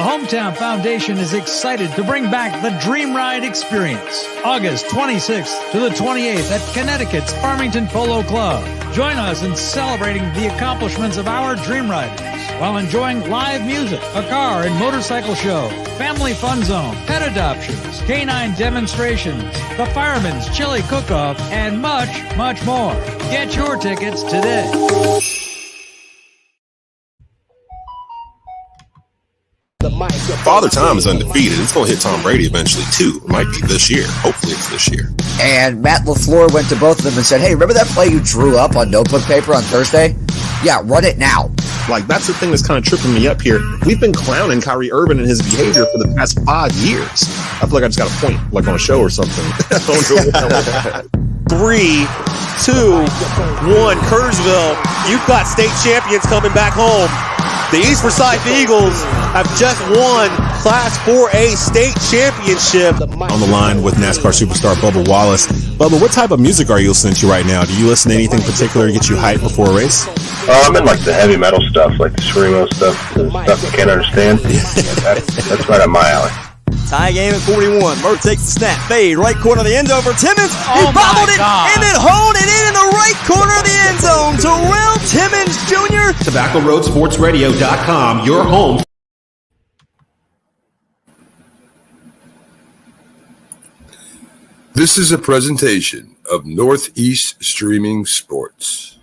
Hometown Foundation is excited to bring back the Dream Ride experience, August 26th to the 28th at Connecticut's Farmington Polo Club. Join us in celebrating the accomplishments of our Dream Riders while enjoying live music, a car and motorcycle show, family fun zone, pet adoptions, canine demonstrations, the Fireman's Chili Cook-Off, and much, much more. Get your tickets today. Father Time is undefeated. It's going to hit Tom Brady eventually, too. It might be this year. Hopefully it's this year. And Matt LaFleur went to both of them and said, hey, remember that play you drew up on notebook paper on Thursday? Yeah, run it now. Like, that's the thing that's kind of tripping me up here. We've been clowning Kyrie Irving and his behavior for the past 5 years. I feel like I just got a point, like on a show or something. 3, 2, 1, Kerrsville. You've got state champions coming back home. The East Forsyth Eagles have just won Class 4A state championship. On the line with NASCAR superstar Bubba Wallace. Bubba, what type of music are you listening to right now? Do you listen to anything particular to get you hyped before a race? I'm in like the heavy metal stuff, like the screamo stuff, the stuff you can't understand. That's right up my alley. Tie game at 41. Murr takes the snap. Fade. Right corner of the end zone for Timmons. He bobbled it and then honed it in the right corner of the end zone. Terrell Timmons Jr. TobaccoRoadSportsRadio.com, your home. This is a presentation of Northeast Streaming Sports.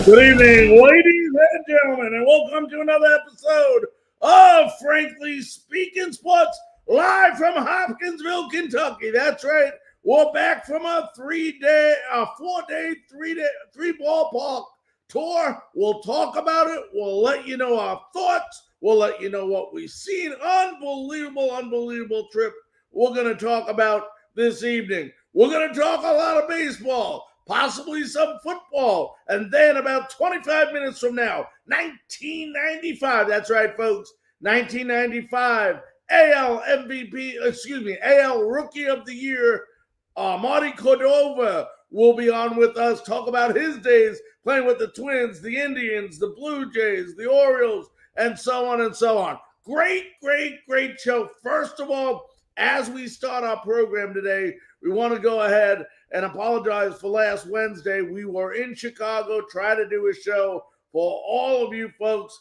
Good evening, ladies and gentlemen, and welcome to another episode of Frankly Speaking Sports, live from Hopkinsville, Kentucky. That's right. We're back from a 3-day, 3-ballpark tour. We'll talk about it. We'll let you know our thoughts. We'll let you know what we've seen. Unbelievable trip we're going to talk about this evening. We're going to talk a lot of baseball, possibly some football, and then about 25 minutes from now, 1995. That's right, folks. 1995 AL Rookie of the Year. Marty Cordova will be on with us, talk about his days playing with the Twins, the Indians, the Blue Jays, the Orioles, and so on and so on. Great show. First of all, as we start our program today, we want to go ahead and apologize for last Wednesday. We were in Chicago trying to do a show for all of you folks.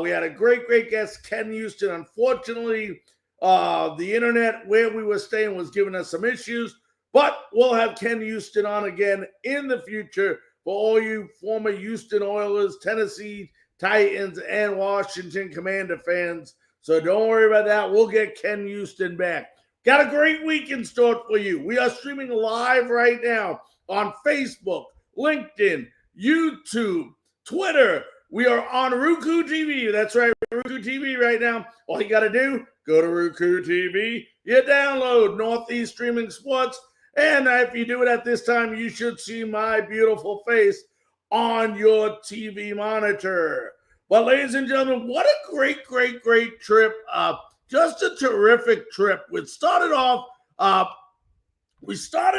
We had a great guest, Ken Houston. Unfortunately, the internet where we were staying was giving us some issues. But we'll have Ken Houston on again in the future for all you former Houston Oilers, Tennessee Titans, and Washington Commander fans. So don't worry about that. We'll get Ken Houston back. Got a great week in store for you. We are streaming live right now on Facebook, LinkedIn, YouTube, Twitter. We are on Roku TV. That's right, Roku TV right now. All you got to do, go to Roku TV. You download Northeast Streaming Sports. And if you do it at this time, you should see my beautiful face on your TV monitor. But ladies and gentlemen, what a great trip. Just a terrific trip. We started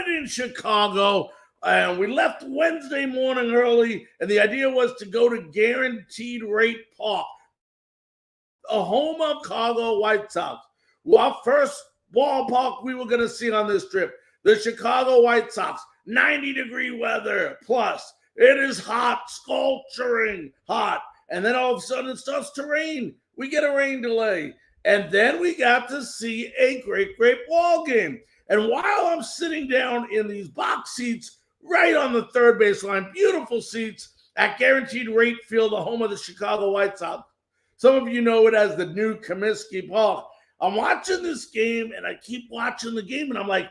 in Chicago, and we left Wednesday morning early, and the idea was to go to Guaranteed Rate Park, a home of Chicago White Sox. Our first ballpark we were going to see on this trip. The Chicago White Sox, 90-degree weather plus. It is hot, scorching hot. And then all of a sudden it starts to rain. We get a rain delay. And then we got to see a great ball game. And while I'm sitting down in these box seats right on the third baseline, beautiful seats at Guaranteed Rate Field, the home of the Chicago White Sox. Some of you know it as the new Comiskey Park. I'm watching this game, and I keep watching the game, and I'm like,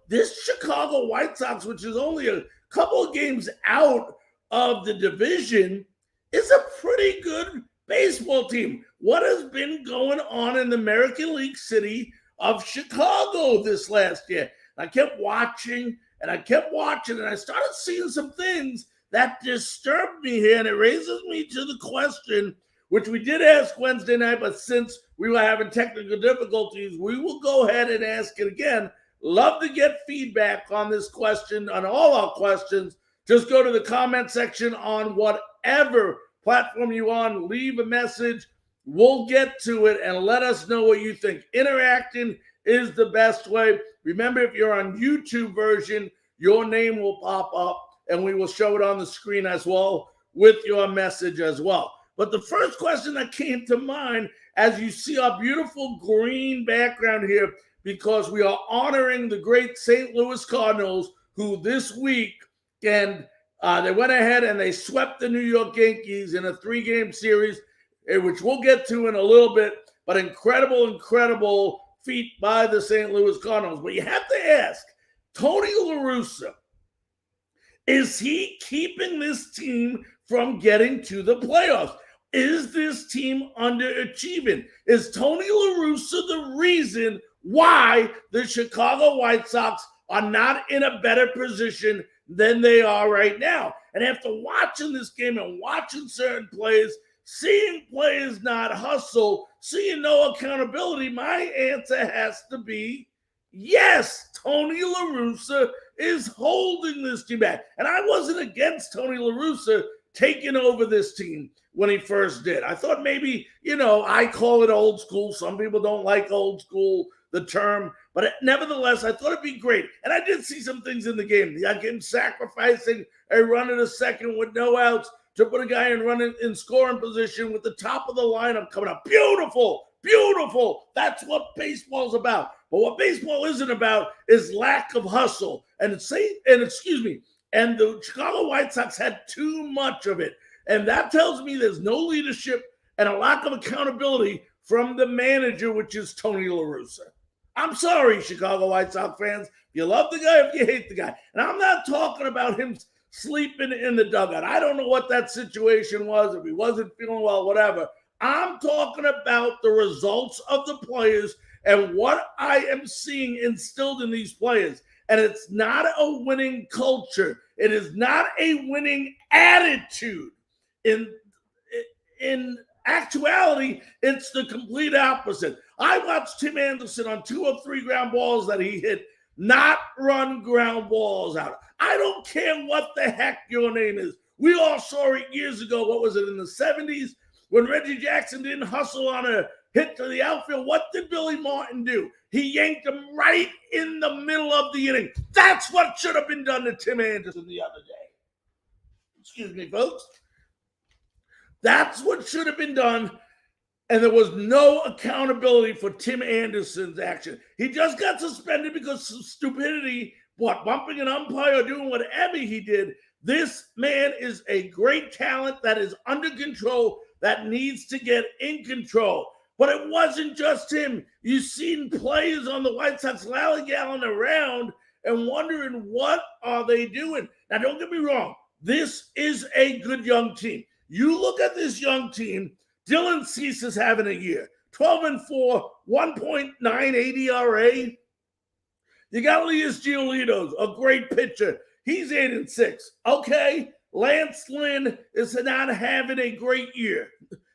this Chicago White Sox, which is only a couple of games out of the division, is a pretty good baseball team. What has been going on in the American League city of Chicago this last year? I kept watching, and I started seeing some things that disturbed me here, and it raises me to the question, which we did ask Wednesday night, but since we were having technical difficulties, we will go ahead and ask it again. Love to get feedback on this question, on all our questions. Just go to the comment section on whatever platform you're on. Leave a message. We'll get to it and let us know what you think. Interacting is the best way. Remember, if you're on YouTube version, your name will pop up and we will show it on the screen as well with your message as well. But the first question that came to mind, as you see our beautiful green background here, because we are honoring the great St. Louis Cardinals, who this week and they went ahead and they swept the New York Yankees in a 3-game series, which we'll get to in a little bit, but incredible feat by the St. Louis Cardinals. But you have to ask, Tony LaRussa, is he keeping this team from getting to the playoffs? Is this team underachieving? Is Tony LaRussa the reason why the Chicago White Sox are not in a better position than they are right now? And after watching this game and watching certain plays, seeing players not hustle, seeing no accountability, my answer has to be yes, Tony LaRussa is holding this team back. And I wasn't against Tony LaRussa taking over this team when he first did. I thought maybe, I call it old school. Some people don't like old school, the term. But nevertheless, I thought it'd be great. And I did see some things in the game. Like him sacrificing a run in a second with no outs to put a guy in scoring position with the top of the lineup coming up. Beautiful. That's what baseball's about. But what baseball isn't about is lack of hustle. And the Chicago White Sox had too much of it. And that tells me there's no leadership and a lack of accountability from the manager, which is Tony LaRussa. I'm sorry, Chicago White Sox fans. If you love the guy, if you hate the guy. And I'm not talking about him sleeping in the dugout. I don't know what that situation was, if he wasn't feeling well, whatever. I'm talking about the results of the players and what I am seeing instilled in these players. And it's not a winning culture. It is not a winning attitude. In actuality, it's the complete opposite. I watched Tim Anderson on 2 of 3 ground balls that he hit not run ground balls out. I don't care what the heck your name is. We all saw it years ago. What was it, in the 70s? When Reggie Jackson didn't hustle on a hit to the outfield, what did Billy Martin do? He yanked him right in the middle of the inning. That's what should have been done to Tim Anderson the other day. Excuse me, folks. That's what should have been done. And there was no accountability for Tim Anderson's action. He just got suspended because of stupidity, bumping an umpire or doing whatever he did. This man is a great talent that is under control, that needs to get in control. But it wasn't just him. You've seen players on the White Sox lollygagging around and wondering, what are they doing? Now, don't get me wrong. This is a good young team. You look at this young team, Dylan Cease is having a year. 12-4, 1.98 ERA. You got Elias Giolito's, a great pitcher. He's 8-6. Okay, Lance Lynn is not having a great year.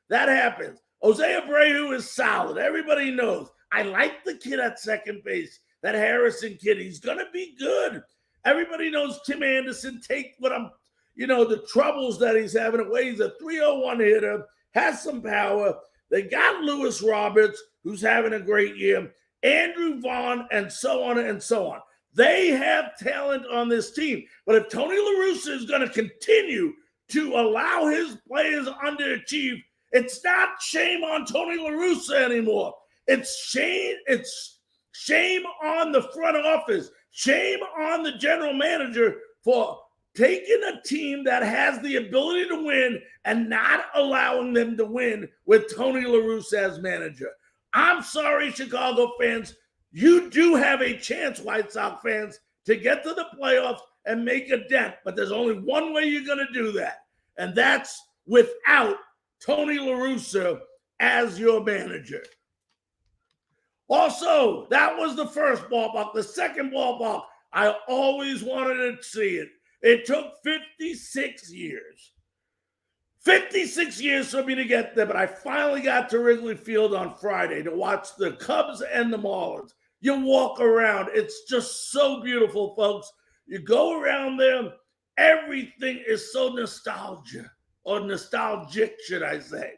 That happens. Jose Abreu is solid. Everybody knows. I like the kid at second base, that Harrison kid. He's going to be good. Everybody knows Tim Anderson. Take what the troubles that he's having away. He's a 301 hitter, has some power. They got Lewis Roberts, who's having a great year, Andrew Vaughn, and so on and so on. They have talent on this team. But if Tony LaRussa is going to continue to allow his players underachieve, it's not shame on Tony LaRussa anymore. It's shame on the front office. Shame on the general manager for taking a team that has the ability to win and not allowing them to win with Tony LaRussa as manager. I'm sorry, Chicago fans. You do have a chance, White Sox fans, to get to the playoffs and make a dent. But there's only one way you're going to do that, and that's without Tony LaRussa as your manager. Also, that was the first ballpark. The second ballpark, I always wanted to see it. It took 56 years 56 years for me to get there, but I finally got to Wrigley Field on Friday to watch the Cubs and the Marlins. You walk around. It's just so beautiful, folks. You go around there. Everything is so nostalgic, should I say.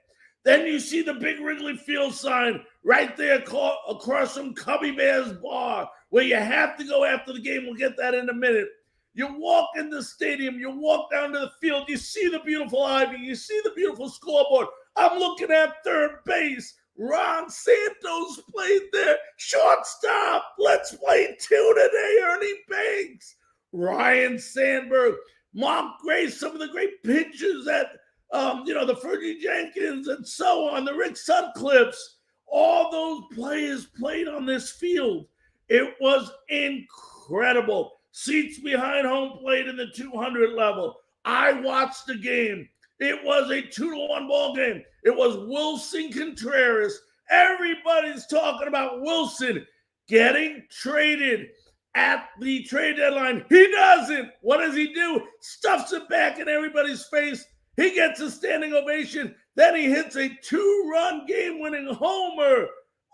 Then you see the big Wrigley Field sign right there across from Cubby Bear's Bar, where you have to go after the game. We'll get that in a minute. You walk in the stadium, you walk down to the field, you see the beautiful ivy, you see the beautiful scoreboard. I'm looking at third base. Ron Santos played there. Shortstop, let's play two today. Ernie Banks, Ryan Sandberg, Mark Grace, some of the great pitchers that, the Fergie Jenkins and so on, the Rick Sutcliffes, all those players played on this field. It was incredible. Seats behind home plate in the 200 level. I watched the game. It was a 2-1 ball game. It was Wilson Contreras. Everybody's talking about Wilson getting traded at the trade deadline. He doesn't. What does he do? Stuffs it back in everybody's face. He gets a standing ovation. Then he hits a 2-run game-winning homer.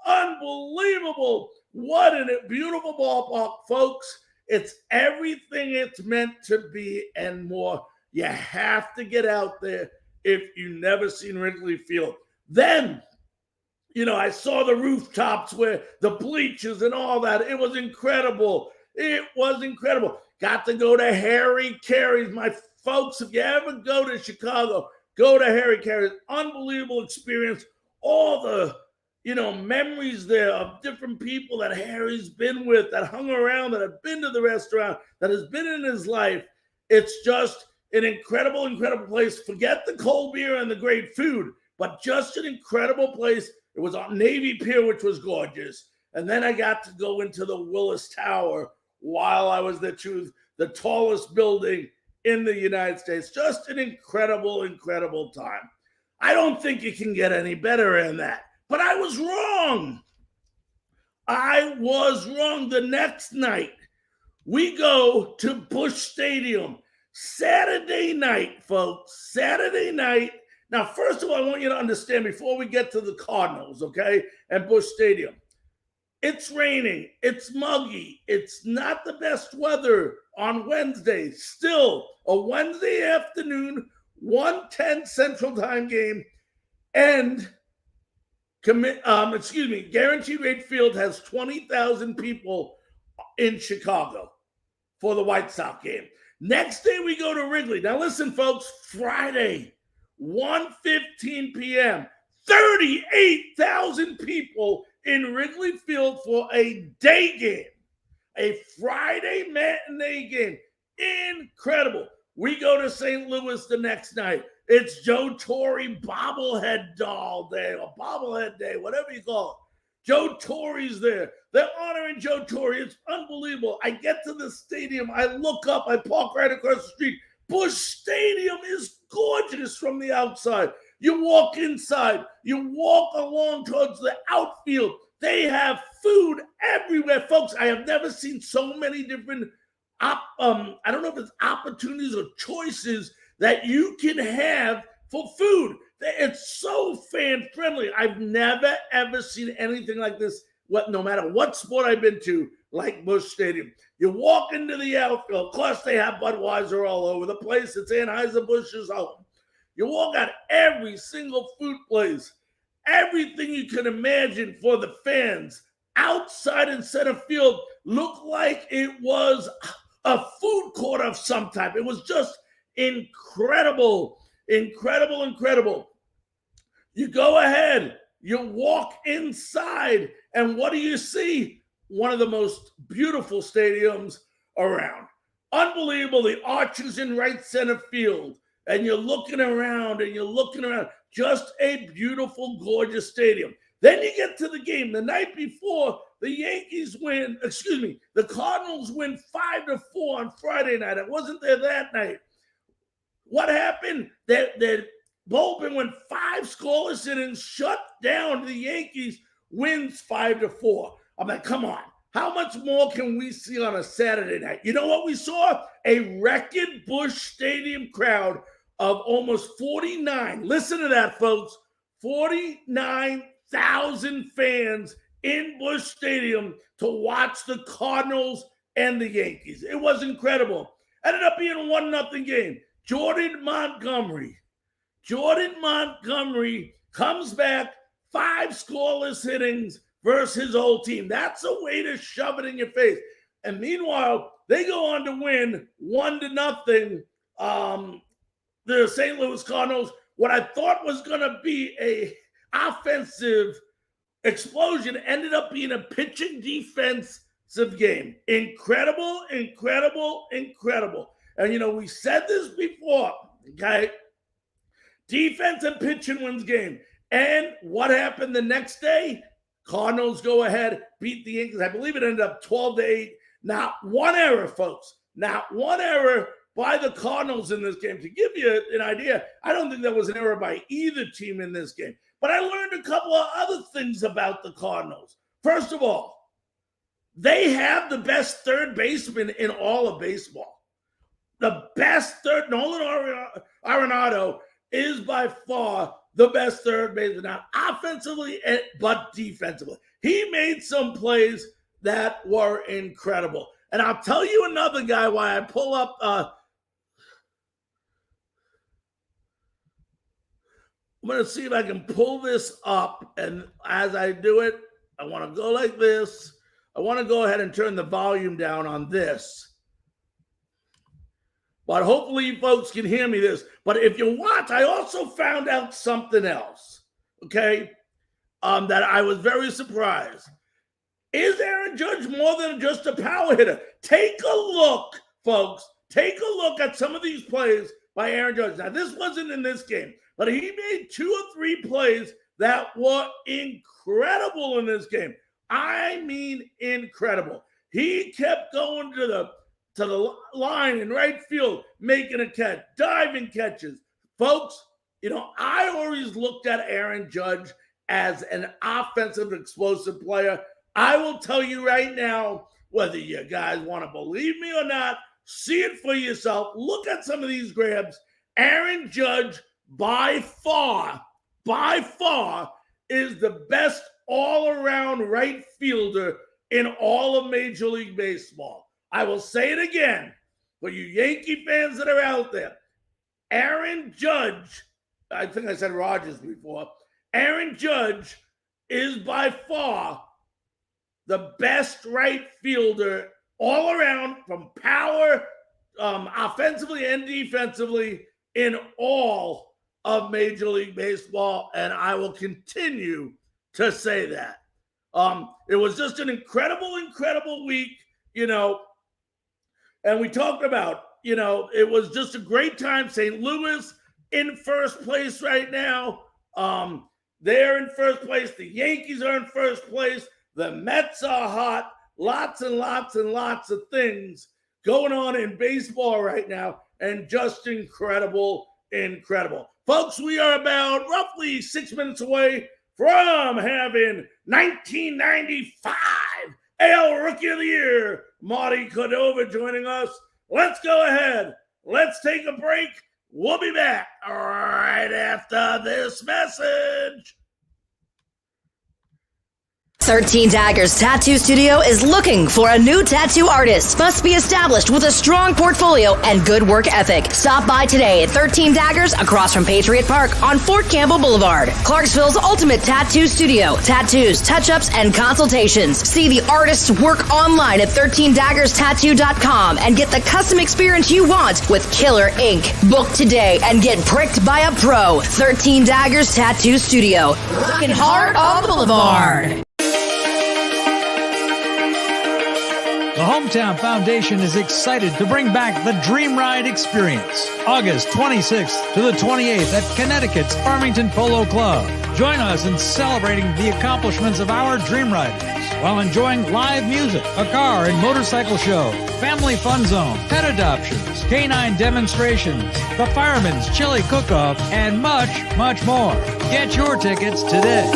Unbelievable. What a beautiful ballpark, folks. It's everything it's meant to be and more. You have to get out there if you've never seen Wrigley Field. Then, I saw the rooftops where the bleachers and all that. It was incredible. It was incredible. Got to go to Harry Carey's. My folks, if you ever go to Chicago, go to Harry Carey's. Unbelievable experience. All the memories there of different people that Harry's been with, that hung around, that have been to the restaurant, that has been in his life. It's just an incredible, incredible place. Forget the cold beer and the great food, but just an incredible place. It was on Navy Pier, which was gorgeous. And then I got to go into the Willis Tower while I was there, to the tallest building in the United States. Just an incredible, incredible time. I don't think you can get any better than that. But I was wrong. I was wrong. The next night, we go to Busch Stadium. Saturday night, folks. Saturday night. Now, first of all, I want you to understand before we get to the Cardinals, okay, and Busch Stadium. It's raining. It's muggy. It's not the best weather on Wednesday. Still, a Wednesday afternoon, 1:10 Central Time game, and Guaranteed Rate Field has 20,000 people in Chicago for the White Sox game. Next day, we go to Wrigley. Now, listen, folks, Friday, 1:15 p.m., 38,000 people in Wrigley Field for a day game, a Friday matinee game. Incredible. We go to St. Louis the next night. It's Joe Torre bobblehead doll day, or bobblehead day, whatever you call it. Joe Torre's there. They're honoring Joe Torre. It's unbelievable. I get to the stadium. I look up. I park right across the street. Busch Stadium is gorgeous from the outside. You walk inside. You walk along towards the outfield. They have food everywhere. Folks, I have never seen so many different I don't know if it's opportunities or choices that you can have for food. It's so fan-friendly. I've never, ever seen anything like this, no matter what sport I've been to, like Busch Stadium. You walk into the outfield. Of course, they have Budweiser all over the place. It's Anheuser-Busch's home. You walk out every single food place, everything you can imagine for the fans. Outside in center field looked like it was a food court of some type. It was just incredible, incredible, incredible. You go ahead, you walk inside, and what do you see? One of the most beautiful stadiums around. Unbelievable, the arches in right center field. And you're looking around and you're looking around. Just a beautiful, gorgeous stadium. Then you get to the game. The night before, the Cardinals win 5-4 on Friday night. I wasn't there that night. What happened? That bullpen went 5 scoreless innings, shut down. The Yankees wins 5-4. I'm like, come on. How much more can we see on a Saturday night? You know what we saw? A wrecked Busch Stadium crowd. of almost 49. Listen to that, folks. 49,000 fans in Busch Stadium to watch the Cardinals and the Yankees. It was incredible. Ended up being a 1-0 game. Jordan Montgomery comes back, 5 scoreless innings versus his old team. That's a way to shove it in your face. And meanwhile, they go on to win 1-0. The St. Louis Cardinals, what I thought was going to be a offensive explosion ended up being a pitching defensive game. Incredible. And, we said this before, okay? Defense and pitching wins game. And what happened the next day? Cardinals go ahead, beat the Yankees. I believe it ended up 12-8. Not one error, folks. Not one error by the Cardinals in this game. To give you an idea, I don't think there was an error by either team in this game. But I learned a couple of other things about the Cardinals. First of all, they have the best third baseman in all of baseball. The best third, Nolan Arenado is by far the best third baseman, not offensively, but defensively. He made some plays that were incredible. And I'll tell you another guy why I pull up. I'm going to see if I can pull this up. And as I do it, I want to go like this. I want to go ahead and turn the volume down on this. But hopefully you folks can hear me this. But if you watch, I also found out something else, okay, that I was very surprised. Is Aaron Judge more than just a power hitter? Take a look, folks. Take a look at some of these plays by Aaron Judge. Now, this wasn't in this game, but he made 2 or 3 plays that were incredible in this game. I mean, incredible. He kept going to the line in right field, making a catch, diving catches. Folks, I always looked at Aaron Judge as an offensive, explosive player. I will tell you right now, whether you guys want to believe me or not, see it for yourself. Look at some of these grabs. Aaron Judge, by far, is the best all-around right fielder in all of Major League Baseball. I will say it again for you Yankee fans that are out there. Aaron Judge, I think I said Rogers before, Aaron Judge is by far the best right fielder all around from power, offensively and defensively in all of Major League Baseball, and I will continue to say that. It was just an incredible week, and we talked about, it was just a great time. St. Louis in first place right now. They're in first place. The Yankees are in first place. The Mets are hot. Lots and lots of things going on in baseball right now, and just incredible. Folks, we are about roughly 6 minutes away from having 1995 AL Rookie of the Year, Marty Cordova, joining us. Let's go ahead. Let's take a break. We'll be back right after this message. 13 Daggers Tattoo Studio is looking for a new tattoo artist. Must be established with a strong portfolio and good work ethic. Stop by today at 13 Daggers across from Patriot Park on Fort Campbell Boulevard. Clarksville's ultimate tattoo studio. Tattoos, touch-ups, and consultations. See the artist's work online at 13daggerstattoo.com and get the custom experience you want with killer ink. Book today and get pricked by a pro. 13 Daggers Tattoo Studio. Looking hard on the boulevard. The Hometown Foundation is excited to bring back the Dream Ride experience, August 26th to the 28th at Connecticut's Farmington Polo Club. Join us in celebrating the accomplishments of our Dream Riders while enjoying live music, a car and motorcycle show, family fun zone, pet adoptions, canine demonstrations, the Fireman's Chili Cook-Off, and much, much more. Get your tickets today.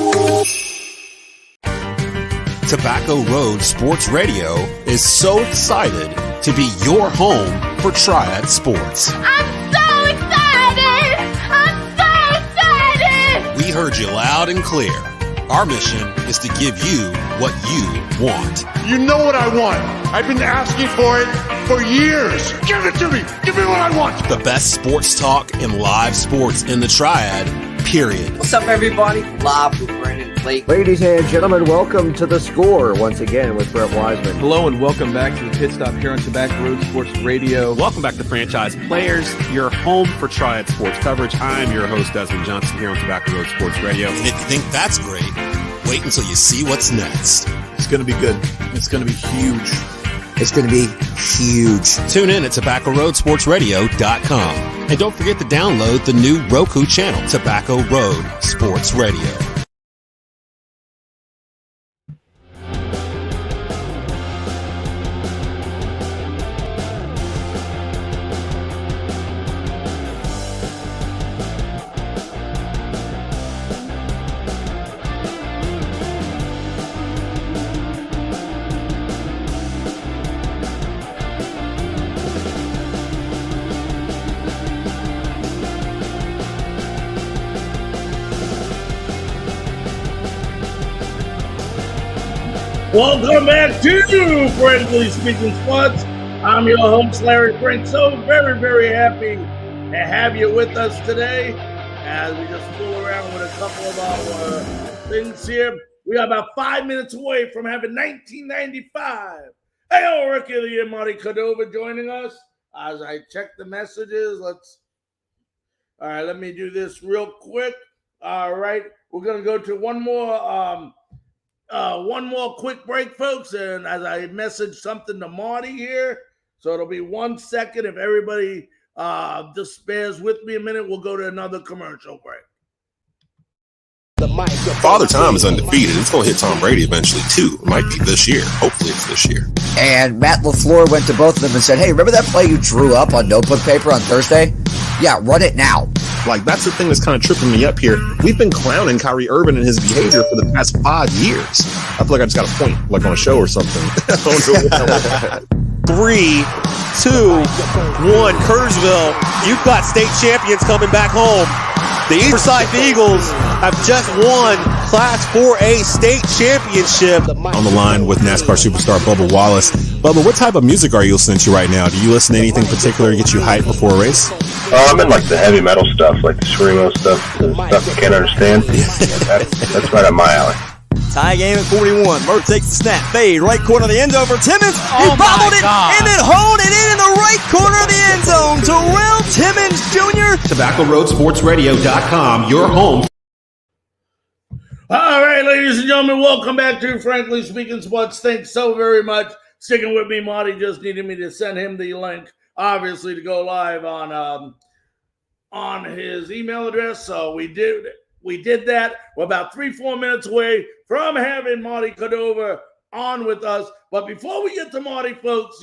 Tobacco Road Sports Radio is so excited to be your home for Triad Sports. I'm so excited! We heard you loud and clear. Our mission is to give you what you want. You know what I want. I've been asking for it for years. Give it to me. Give me what I want. The best sports talk and live sports in the Triad, period. What's up, everybody? Live with Brandon Blake. Ladies and gentlemen, welcome to The Score once again with Brett Wiseman. Hello and welcome back to the Pit Stop here on Tobacco Road Sports Radio. Welcome back to Franchise Players, your home for Triad sports coverage. I'm your host, Desmond Johnson, here on Tobacco Road Sports Radio. And if you think that's great, wait until you see what's next. It's going to be good. It's going to be huge. It's going to be huge. Tune in at TobaccoRoadSportsRadio.com. And don't forget to download the new Roku channel, Tobacco Road Sports Radio. Welcome back to Friendly Speaking Sports. I'm your host, Larry Frank. So very, very happy to have you with us today as we just fool around with a couple of our things here. We are about 5 minutes away from having 1995 AL Rookie of the Year, Marty Cordova, joining us. As I check the messages, all right, let me do this real quick. All right, we're going to go to one more quick break, folks, and as I message something to Marty here, so it'll be 1 second. If everybody just bears with me a minute, we'll go to another commercial break. Father Time is undefeated. It's going to hit Tom Brady eventually, too. It might be this year. Hopefully it's this year. And Matt LaFleur went to both of them and said, hey, remember that play you drew up on notebook paper on Thursday? Yeah, run it now. Like, that's the thing that's kind of tripping me up here. We've been clowning Kyrie Irving and his behavior for the past 5 years. I feel like I just got a point, like on a show or something. 3, 2, 1, Kerrsville, you've got state champions coming back home. The Eastside Eagles have just won Class 4A state championship. On the line with NASCAR superstar Bubba Wallace. Bubba, what type of music are you listening to right now? Do you listen to anything particular to get you hyped before a race? I'm in like the heavy metal stuff, like the screamo stuff, the stuff you can't understand. That's right up my alley. Tie game at 41. Murph takes the snap. Fade. Right corner of the end zone for Timmons. He bobbled it and then honed it in the right corner of the end zone. Terrell Timmons Jr. TobaccoRoadSportsRadio.com, your home. All right, ladies and gentlemen, welcome back to Frankly Speaking Sports. Thanks so very much. Sticking with me, Marty just needed me to send him the link, obviously, to go live on his email address. So we did that. We're about 3-4 minutes away from having Marty Cordova on with us. But before we get to Marty, folks,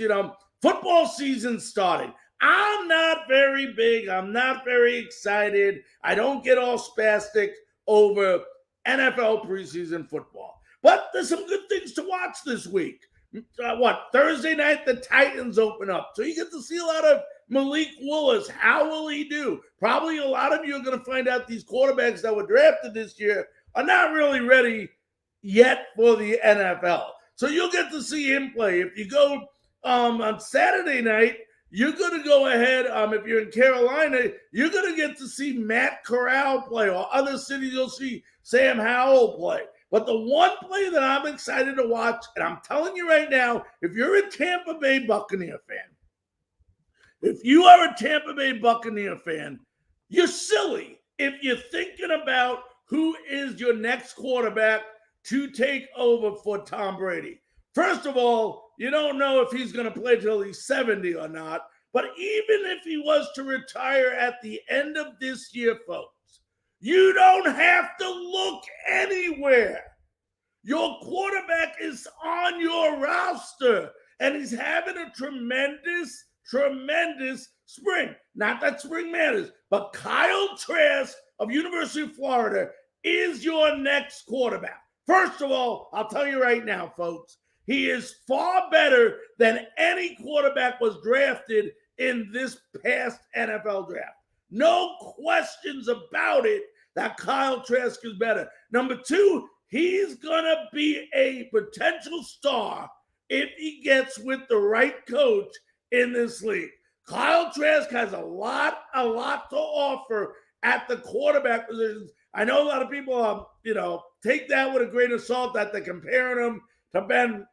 football season started. I'm not very big. I'm not very excited. I don't get all spastic over NFL preseason football. But there's some good things to watch this week. Thursday night, the Titans open up. So you get to see a lot of Malik Willis. How will he do? Probably a lot of you are going to find out these quarterbacks that were drafted this year are not really ready yet for the NFL. So you'll get to see him play. If you go on Saturday night, you're going to go ahead. If you're in Carolina, you're going to get to see Matt Corral play, or other cities you'll see Sam Howell play. But the one play that I'm excited to watch, and I'm telling you right now, if you're a Tampa Bay Buccaneer fan, if you are a Tampa Bay Buccaneer fan, you're silly if you're thinking about who is your next quarterback to take over for Tom Brady. First of all, you don't know if he's going to play till he's 70 or not. But even if he was to retire at the end of this year, folks, you don't have to look anywhere. Your quarterback is on your roster, and he's having a tremendous spring. Not that spring matters, but Kyle Trask of University of Florida is your next quarterback. First of all, I'll tell you right now, folks, he is far better than any quarterback was drafted in this past NFL draft. No questions about it that Kyle Trask is better. Number two, he's going to be a potential star if he gets with the right coach in this league. Kyle Trask has a lot to offer at the quarterback positions. I know a lot of people, take that with a grain of salt that they're comparing him to Ben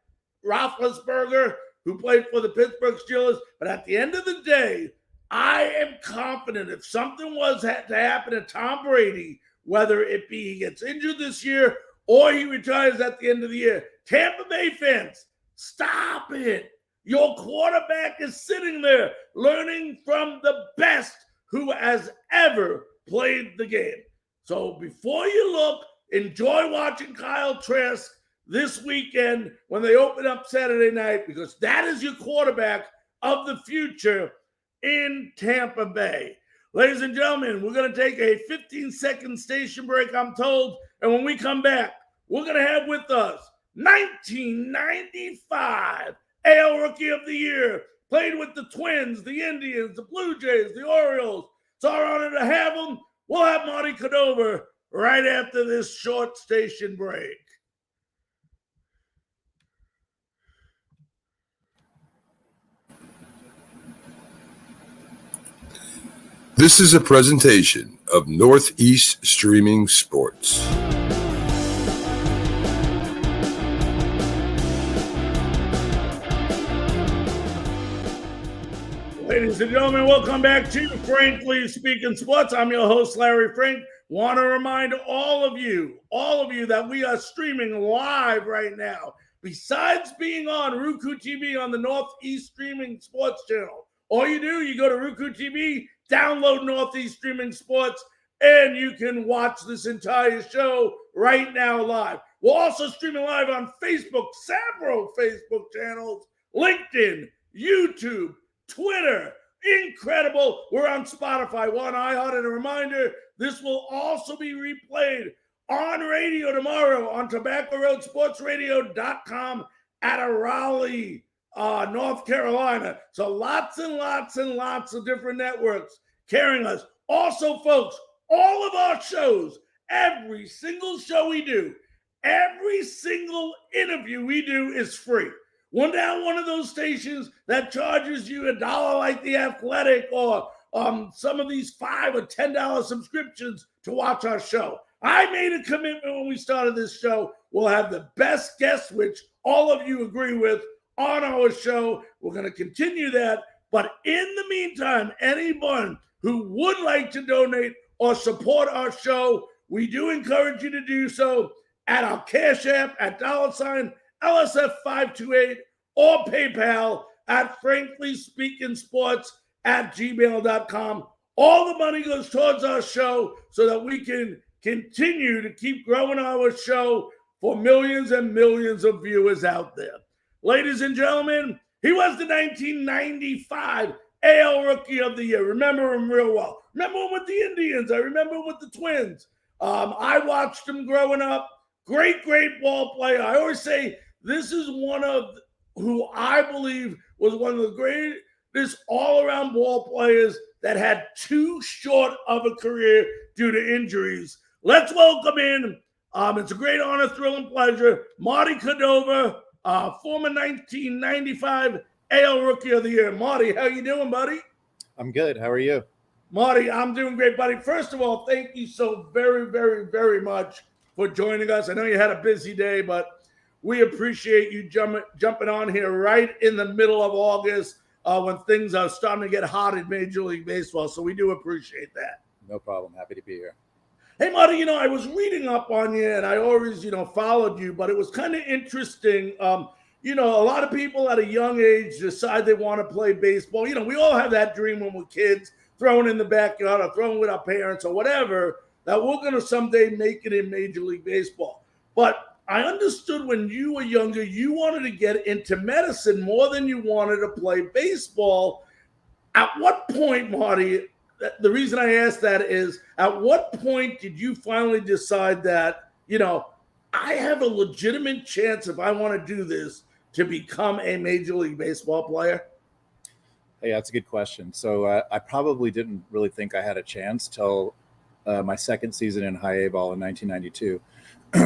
Roethlisberger, who played for the Pittsburgh Steelers. But at the end of the day, I am confident if something was to happen to Tom Brady, whether it be he gets injured this year or he retires at the end of the year, Tampa Bay fans, stop it. Your quarterback is sitting there learning from the best who has ever played the game. So before you look, enjoy watching Kyle Trask this weekend when they open up Saturday night, because that is your quarterback of the future in Tampa Bay. Ladies and gentlemen, we're going to take a 15-second station break, I'm told. And when we come back, we're going to have with us 1995 AL Rookie of the Year. Played with the Twins, the Indians, the Blue Jays, the Orioles. It's our honor to have him. We'll have Marty Codover right after this short station break. This is a presentation of Northeast Streaming Sports. Ladies and gentlemen, welcome back to Frankly Speaking Sports. I'm your host, Larry Frank. Want to remind all of you that we are streaming live right now. Besides being on Roku TV on the Northeast Streaming Sports channel, all you do, you go to Roku TV, download Northeast Streaming Sports, and you can watch this entire show right now live. We're also streaming live on Facebook, several Facebook channels, LinkedIn, YouTube, Twitter. Incredible. We're on Spotify, one iHeart, and a reminder, this will also be replayed on radio tomorrow on TobaccoRoadSportsRadio.com at Raleigh, North Carolina. So lots and lots and lots of different networks carrying us. Also, folks, all of our shows, every single show we do, every single interview we do is free. One down one of those stations that charges you $1 like The Athletic or some of these $5 or $10 subscriptions to watch our show. I made a commitment when we started this show. We'll have the best guests, which all of you agree with, on our show. We're going to continue that. But in the meantime, anyone who would like to donate or support our show, we do encourage you to do so at our Cash App at $LSF528 or PayPal at franklyspeakingsports@gmail.com. All the money goes towards our show so that we can continue to keep growing our show for millions and millions of viewers out there. Ladies and gentlemen, he was the 1995 AL Rookie of the Year. Remember him real well. Remember him with the Indians. I remember him with the Twins. I watched him growing up. Great ball player. I always say this is one of who I believe was one of the greatest all-around ball players that had too short of a career due to injuries. Let's welcome in, it's a great honor, thrill, and pleasure, Marty Cordova, former 1995 AL Rookie of the Year. Marty, how you doing, buddy? I'm good. How are you? Marty, I'm doing great, buddy. First of all, thank you so very, very, very much for joining us. I know you had a busy day, but we appreciate you jumping on here right in the middle of August when things are starting to get hot in Major League Baseball. So we do appreciate that. No problem. Happy to be here. Hey, Marty, I was reading up on you, and I always, followed you, but it was kind of interesting. A lot of people at a young age decide they want to play baseball. We all have that dream when we're kids, throwing in the backyard or throwing with our parents or whatever, that we're going to someday make it in Major League Baseball. But I understood when you were younger, you wanted to get into medicine more than you wanted to play baseball. At what point, Marty, the reason I asked that is, at what point did you finally decide that, I have a legitimate chance if I want to do this to become a Major League Baseball player? Hey, that's a good question. So I probably didn't really think I had a chance till my second season in high A ball in 1992.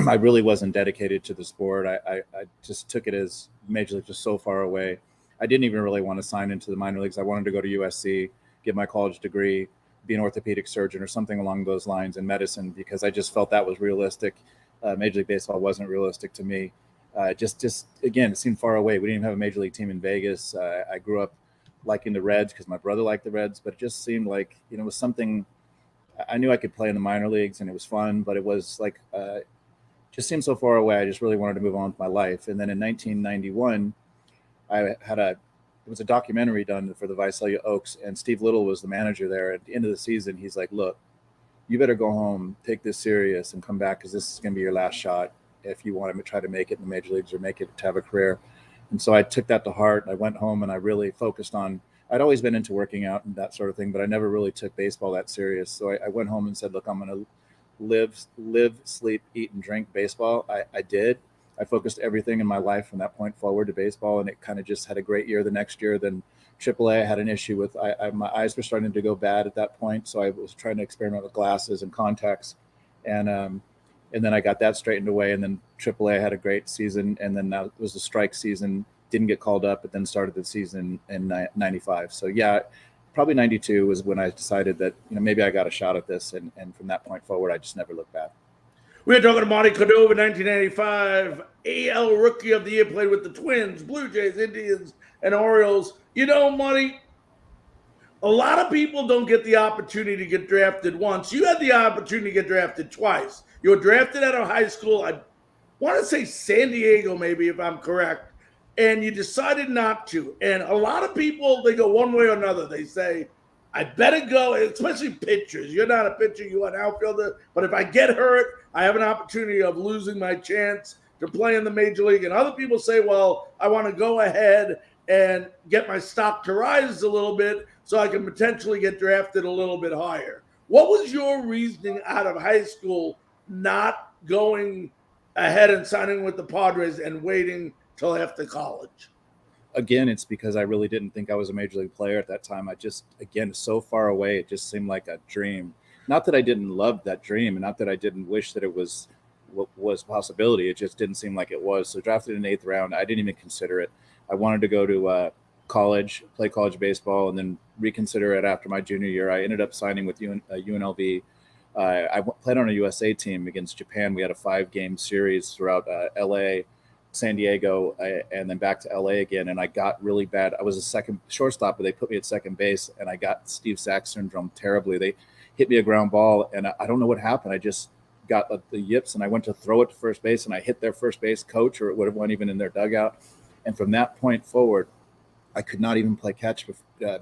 I really wasn't dedicated to the sport. I just took it as Major League was so far away. I didn't even really want to sign into the minor leagues. I wanted to go to USC, get my college degree, be an orthopedic surgeon or something along those lines in medicine, because I just felt that was realistic. Major League Baseball wasn't realistic to me. Just again, it seemed far away. We didn't even have a Major League team in Vegas. I grew up liking the Reds because my brother liked the Reds, but it just seemed like, it was something I knew I could play in the minor leagues and it was fun, but it was like, just seemed so far away. I just really wanted to move on with my life. And then in 1991, it was a documentary done for the Visalia Oaks, and Steve Little was the manager there. At the end of the season, he's like, look, you better go home, take this serious, and come back, because this is going to be your last shot if you want to try to make it in the major leagues or make it to have a career. And so I took that to heart. I went home and I really focused on, I'd always been into working out and that sort of thing, but I never really took baseball that serious. So I went home and said, look, I'm going to live, sleep, eat, and drink baseball. I did. I focused everything in my life from that point forward to baseball, and it kind of just had a great year the next year. Then AAA, I had an issue with, my eyes were starting to go bad at that point, so I was trying to experiment with glasses and contacts, and then I got that straightened away. And then AAA, I had a great season, and then that was the strike season. Didn't get called up, but then started the season in 95. So yeah, probably 92 was when I decided that, maybe I got a shot at this. And from that point forward, I just never looked back. We're talking to Marty Cordova, 1995 AL Rookie of the Year, played with the Twins, Blue Jays, Indians, and Orioles. Marty, a lot of people don't get the opportunity to get drafted once. You had the opportunity to get drafted twice. You were drafted out of high school, I want to say San Diego, maybe, if I'm correct, and you decided not to. And a lot of people, they go one way or another. They say, I better go, especially pitchers. You're not a pitcher, you're an outfielder. But if I get hurt, I have an opportunity of losing my chance to play in the major league. And other people say, well, I want to go ahead and get my stock to rise a little bit so I can potentially get drafted a little bit higher. What was your reasoning out of high school not going ahead and signing with the Padres and waiting till after college? Again, it's because I really didn't think I was a major league player at that time. I just, again, so far away, it just seemed like a dream. Not that I didn't love that dream, and not that I didn't wish that it was what was a possibility. It just didn't seem like it was. So drafted in the 8th round, I didn't even consider it. I wanted to go to college, play college baseball, and then reconsider it after my junior year. I ended up signing with UNLV. I played on a USA team against Japan. We had a 5-game series throughout LA, San Diego, and then back to LA again. And I got really bad. I was a second shortstop, but they put me at second base, and I got Steve Sax syndrome terribly. They hit me a ground ball, and I don't know what happened. I just got the yips, and I went to throw it to first base, and I hit their first base coach, or it would have went even in their dugout. And from that point forward, I could not even play catch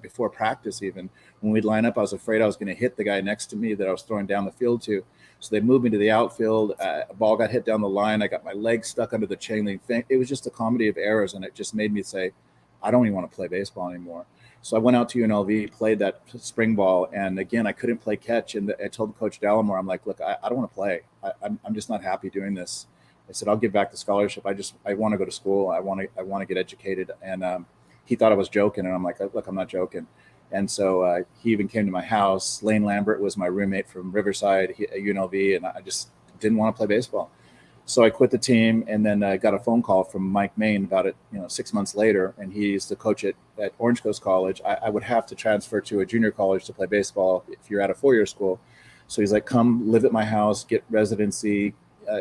before practice. Even when we'd line up, I was afraid I was going to hit the guy next to me that I was throwing down the field to. So they moved me to the outfield. A ball got hit down the line. I got my leg stuck under the chain link fence. It was just a comedy of errors, and it just made me say, I don't even want to play baseball anymore. So I went out to UNLV, played that spring ball, and again, I couldn't play catch. And I told Coach Dallimore, I'm like, look, I don't want to play. I'm just not happy doing this. I said, I'll give back the scholarship. I want to go to school. I want to get educated. And he thought I was joking, and I'm like, look, I'm not joking. And so he even came to my house. Lane Lambert was my roommate from Riverside at UNLV, and I just didn't want to play baseball. So I quit the team, and then I got a phone call from Mike Main about it, 6 months later, and he's the coach at Orange Coast College. I would have to transfer to a junior college to play baseball if you're at a 4-year school. So he's like, come live at my house, get residency.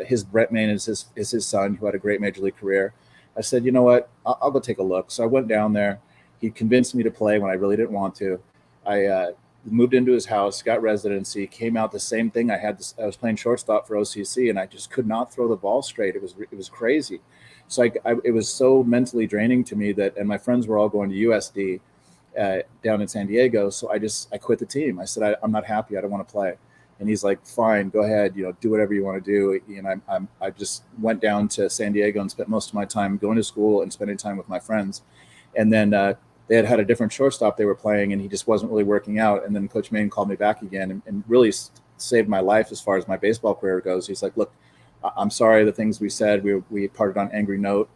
His Brett Main is his son, who had a great major league career. I said, you know what, I'll go take a look. So I went down there. He convinced me to play when I really didn't want to. I moved into his house, got residency, came out the same thing. I was playing shortstop for OCC, and I just could not throw the ball straight. It was crazy. So it was so mentally draining to me and my friends were all going to USD down in San Diego. So I quit the team. I said, I'm not happy. I don't want to play. And he's like, fine, go ahead, do whatever you want to do. And I just went down to San Diego and spent most of my time going to school and spending time with my friends. And then they had a different shortstop they were playing, and he just wasn't really working out. And then Coach Main called me back again and really saved my life as far as my baseball career goes. He's like, look, I'm sorry the things we said. We parted on angry note.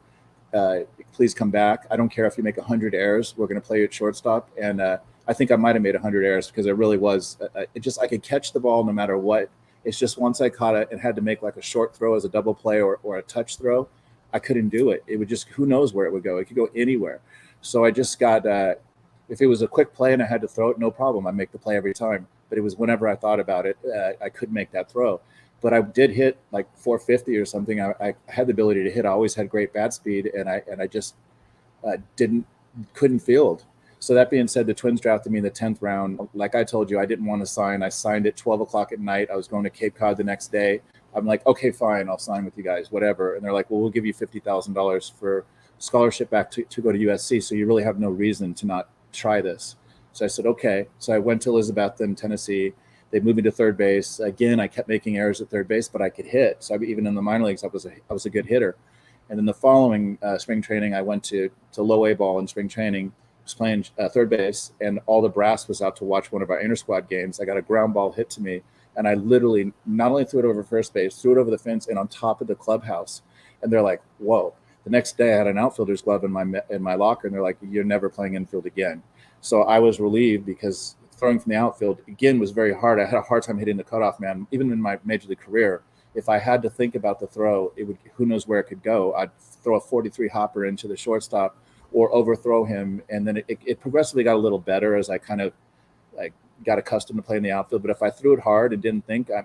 Please come back. I don't care if you make 100 errors. We're going to play you at shortstop. And I think I might have made 100 errors because it really was. I could catch the ball no matter what. It's just once I caught it and had to make like a short throw as a double play or a touch throw, I couldn't do it. It would just, who knows where it would go. It could go anywhere. So I just got, if it was a quick play and I had to throw it, no problem. I'd make the play every time. But it was whenever I thought about it, I couldn't make that throw. But I did hit like 450 or something. I had the ability to hit. I always had great bat speed, and I just couldn't field. So that being said, the Twins drafted me in the 10th round. Like I told you, I didn't want to sign. I signed at 12 o'clock at night. I was going to Cape Cod the next day. I'm like, okay, fine, I'll sign with you guys, whatever. And they're like, well, we'll give you $50,000 for scholarship back to go to USC. So you really have no reason to not try this. So I said, okay. So I went to Elizabethton, Tennessee. They moved me to third base. Again, I kept making errors at third base, but I could hit. So even in the minor leagues, I was a good hitter. And then the following spring training, I went to low A ball in spring training, was playing third base, and all the brass was out to watch one of our inter-squad games. I got a ground ball hit to me, and I literally not only threw it over first base, threw it over the fence and on top of the clubhouse. And they're like, whoa. The next day, I had an outfielder's glove in my locker, and they're like, you're never playing infield again. So I was relieved because throwing from the outfield, again, was very hard. I had a hard time hitting the cutoff man. Even in my major league career, if I had to think about the throw, it would, who knows where it could go. I'd throw a 43 hopper into the shortstop or overthrow him. And then it progressively got a little better as I kind of got accustomed to playing the outfield. But if I threw it hard and didn't think, I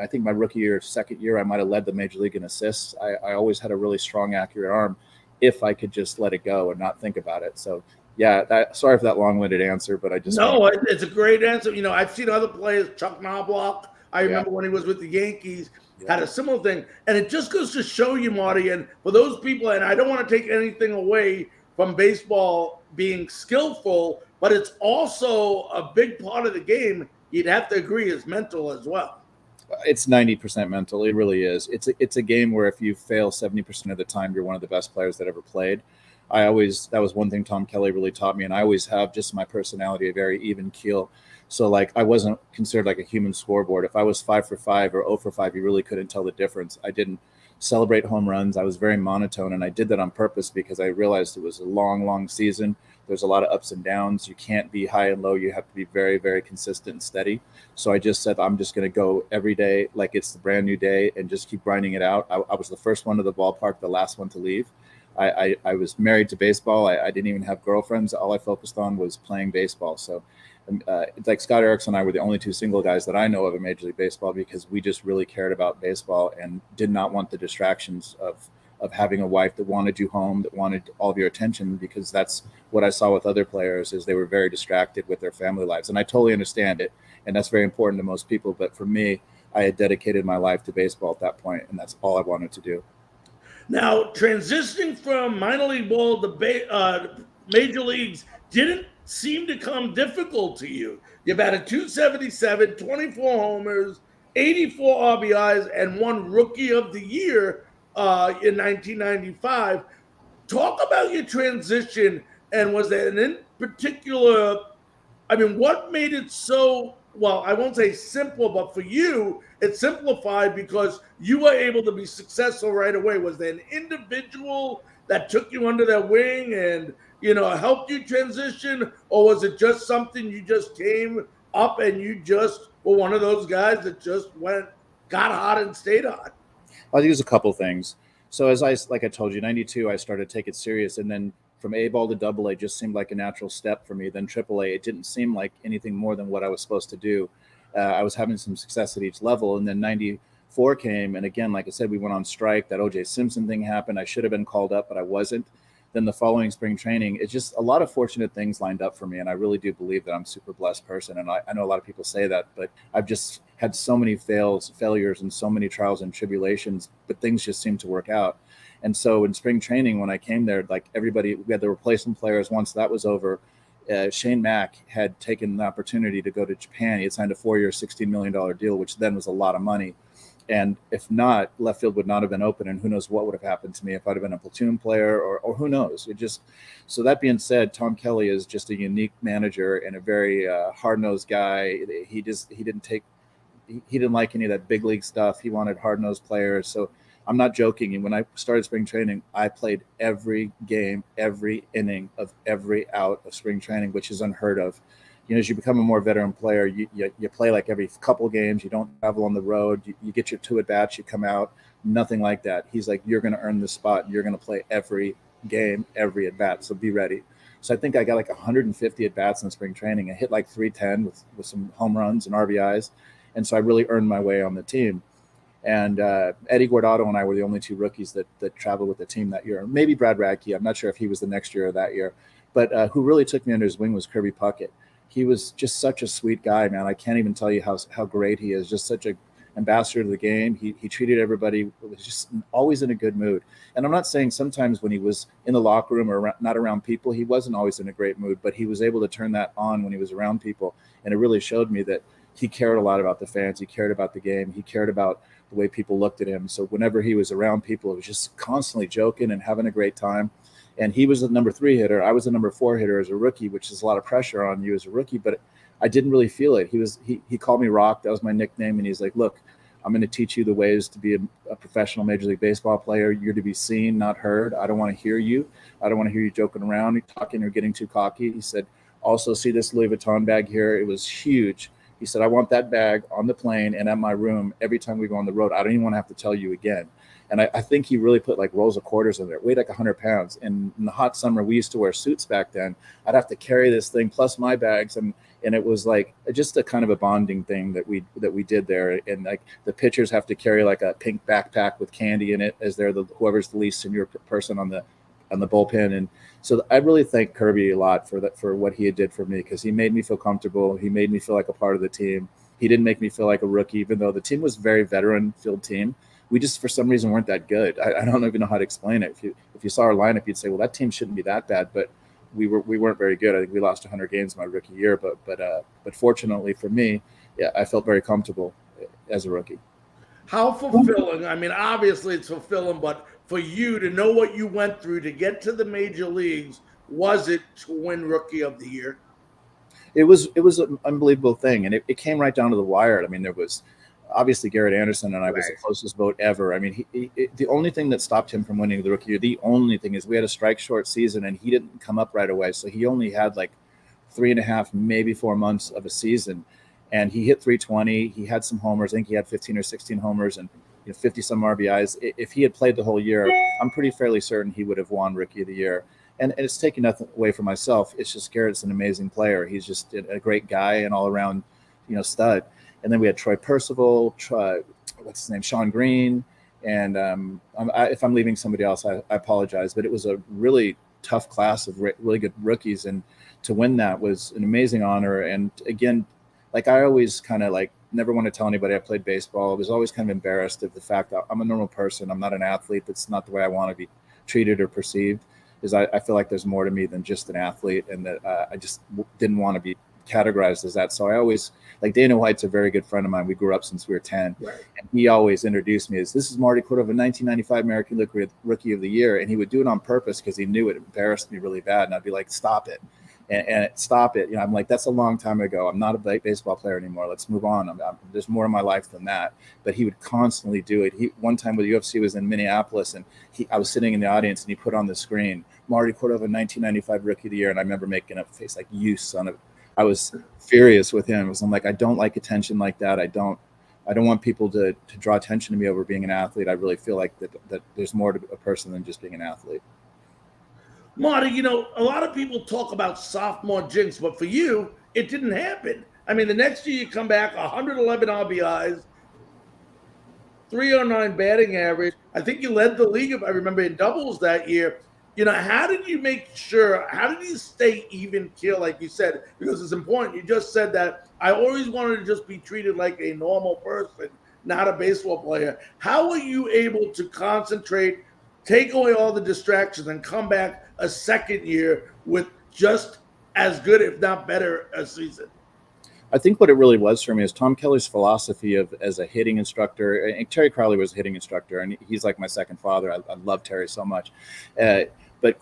think my rookie year, second year, I might have led the major league in assists. I always had a really strong, accurate arm if I could just let it go and not think about it. So yeah, sorry for that long-winded answer, but I just it's a great answer. You know, I've seen other players, Chuck Knobloch. I remember when he was with the Yankees, had a similar thing, and it just goes to show you, Marty, and for those people, and I don't want to take anything away from baseball being skillful, but it's also a big part of the game. You'd have to agree is mental as well. It's 90% mental. It really is. It's a game where if you fail 70% of the time, you're one of the best players that ever played. That was one thing Tom Kelly really taught me, and I always have just my personality, a very even keel. So like I wasn't considered like a human scoreboard. If I was 5 for 5 or 0 for 5, you really couldn't tell the difference. I didn't celebrate home runs. I was very monotone, and I did that on purpose because I realized it was a long, long season. There's a lot of ups and downs. You can't be high and low. You have to be very, very consistent and steady. So I just said, I'm just going to go every day like it's the brand new day and just keep grinding it out. I was the first one to the ballpark, the last one to leave. I was married to baseball. I didn't even have girlfriends. All I focused on was playing baseball. So it's like Scott Erickson and I were the only two single guys that I know of in Major League Baseball because we just really cared about baseball and did not want the distractions of having a wife that wanted you home, that wanted all of your attention, because that's what I saw with other players is they were very distracted with their family lives. And I totally understand it. And that's very important to most people. But for me, I had dedicated my life to baseball at that point, and that's all I wanted to do. Now, transitioning from minor league ball to major leagues didn't seem to come difficult to you. You batted .277, 24 homers, 84 RBIs, and won Rookie of the Year in 1995. Talk about your transition, and was there in particular, what made it so, well, I won't say simple, but for you, it simplified because you were able to be successful right away. Was there an individual that took you under their wing and, helped you transition, or was it just something you just came up and you just were one of those guys that just got hot and stayed hot? I think there's a couple things. So like I told you, 92, I started to take it serious. And then from A ball to double A just seemed like a natural step for me. Then triple A, it didn't seem like anything more than what I was supposed to do. I was having some success at each level. And then 94 came. And again, like I said, we went on strike. That O.J. Simpson thing happened. I should have been called up, but I wasn't. Then the following spring training, it's just a lot of fortunate things lined up for me. And I really do believe that I'm a super blessed person. And I know a lot of people say that, but I've just had so many failures and so many trials and tribulations, but things just seem to work out. And so in spring training, when I came there, like everybody, we had the replacement players. Once that was over, Shane Mack had taken the opportunity to go to Japan. He had signed a 4-year, $16 million deal, which then was a lot of money. And if not, left field would not have been open, and who knows what would have happened to me if I'd have been a platoon player or who knows. So that being said, Tom Kelly is just a unique manager and a very hard-nosed guy. He didn't take he didn't like any of that big league stuff. He wanted hard-nosed players. So I'm not joking. And when I started spring training, I played every game, every inning of every out of spring training, which is unheard of. As you become a more veteran player, you play like every couple games. You don't travel on the road. You get your 2 at-bats, you come out. Nothing like that. He's like, you're going to earn the spot. You're going to play every game, every at-bat, so be ready. So I think I got like 150 at-bats in spring training. I hit like 310 with some home runs and RBIs. And so I really earned my way on the team. And Eddie Guardado and I were the only 2 rookies that traveled with the team that year. Maybe Brad Radke. I'm not sure if he was the next year or that year. But who really took me under his wing was Kirby Puckett. He was just such a sweet guy, man. I can't even tell you how great he is. Just such a ambassador to the game. He treated everybody, was just always in a good mood. And I'm not saying sometimes when he was in the locker room or not around people, he wasn't always in a great mood, but he was able to turn that on when he was around people. And it really showed me that he cared a lot about the fans. He cared about the game. He cared about the way people looked at him. So whenever he was around people, it was just constantly joking and having a great time. And he was the number 3 hitter. I was the number 4 hitter as a rookie, which is a lot of pressure on you as a rookie, but I didn't really feel it. He called me Rock. That was my nickname. And he's like, look, I'm going to teach you the ways to be a professional Major League Baseball player. You're to be seen, not heard. I don't want to hear you. I don't want to hear you joking around, you're talking, or getting too cocky. He said, also see this Louis Vuitton bag here. It was huge. He said, I want that bag on the plane and at my room every time we go on the road. I don't even want to have to tell you again. And I think he really put like rolls of quarters in there. It weighed like 100 pounds. And in the hot summer, we used to wear suits back then. I'd have to carry this thing plus my bags. And it was like just a kind of a bonding thing that we did there. And like the pitchers have to carry like a pink backpack with candy in it as they're whoever's the least senior person on the bullpen. And so I really thank Kirby a lot for what he did for me, because he made me feel comfortable. He made me feel like a part of the team. He didn't make me feel like a rookie, even though the team was a very veteran field team. We just, for some reason, weren't that good. I don't even know how to explain it. If you saw our lineup, you'd say, well, that team shouldn't be that bad. But we weren't very good. I think we lost 100 games my rookie year. But fortunately for me, yeah, I felt very comfortable as a rookie. How fulfilling? I mean, obviously it's fulfilling, but for you to know what you went through to get to the major leagues, was it to win Rookie of the Year? It was an unbelievable thing, and it came right down to the wire. I mean, there was obviously Garrett Anderson and I was the closest vote ever. I mean, the only thing that stopped him from winning the Rookie year, the only thing is we had a strike short season and he didn't come up right away. So he only had like 3.5, maybe 4 months of a season, and he hit 320. He had some homers. I think he had 15 or 16 homers and 50 some RBIs. If he had played the whole year, I'm fairly certain he would have won Rookie of the Year. And it's taking nothing away from myself. It's just Garrett's an amazing player. He's just a great guy and all around, stud. And then we had Troy Percival, what's his name, Sean Green. And if I'm leaving somebody else, I apologize. But it was a really tough class of really good rookies. And to win that was an amazing honor. And again, like I always kind of like never want to tell anybody I played baseball. I was always kind of embarrassed of the fact that I'm a normal person. I'm not an athlete. That's not the way I want to be treated or perceived. Is I feel like there's more to me than just an athlete, and that I just didn't want to be categorized as that. So I always, like, Dana White's a very good friend of mine. We grew up since we were 10. Right. And he always introduced me as, this is Marty Cordova, 1995 American League Rookie of the Year. And he would do it on purpose because he knew it embarrassed me really bad. And I'd be like, stop it. And stop it. I'm like, that's a long time ago. I'm not a baseball player anymore. Let's move on. There's more in my life than that. But he would constantly do it. One time with the UFC was in Minneapolis, and I was sitting in the audience, and he put on the screen, Marty Cordova, 1995 Rookie of the Year. And I remember making a face like, you son of, I was furious with him. I'm like, I don't like attention like that. I don't want people to draw attention to me over being an athlete. I really feel like that there's more to a person than just being an athlete. Marty, a lot of people talk about sophomore jinx, but for you, it didn't happen. I mean, the next year you come back, 111 RBIs, 309 batting average. I think you led the league, if I remember, in doubles that year. How did you how did you stay even keel, like you said? Because it's important. You just said that I always wanted to just be treated like a normal person, not a baseball player. How were you able to concentrate, take away all the distractions, and come back a second year with just as good, if not better, a season? I think what it really was for me is Tom Kelly's philosophy as a hitting instructor. And Terry Crowley was a hitting instructor, and he's like my second father. I love Terry so much. But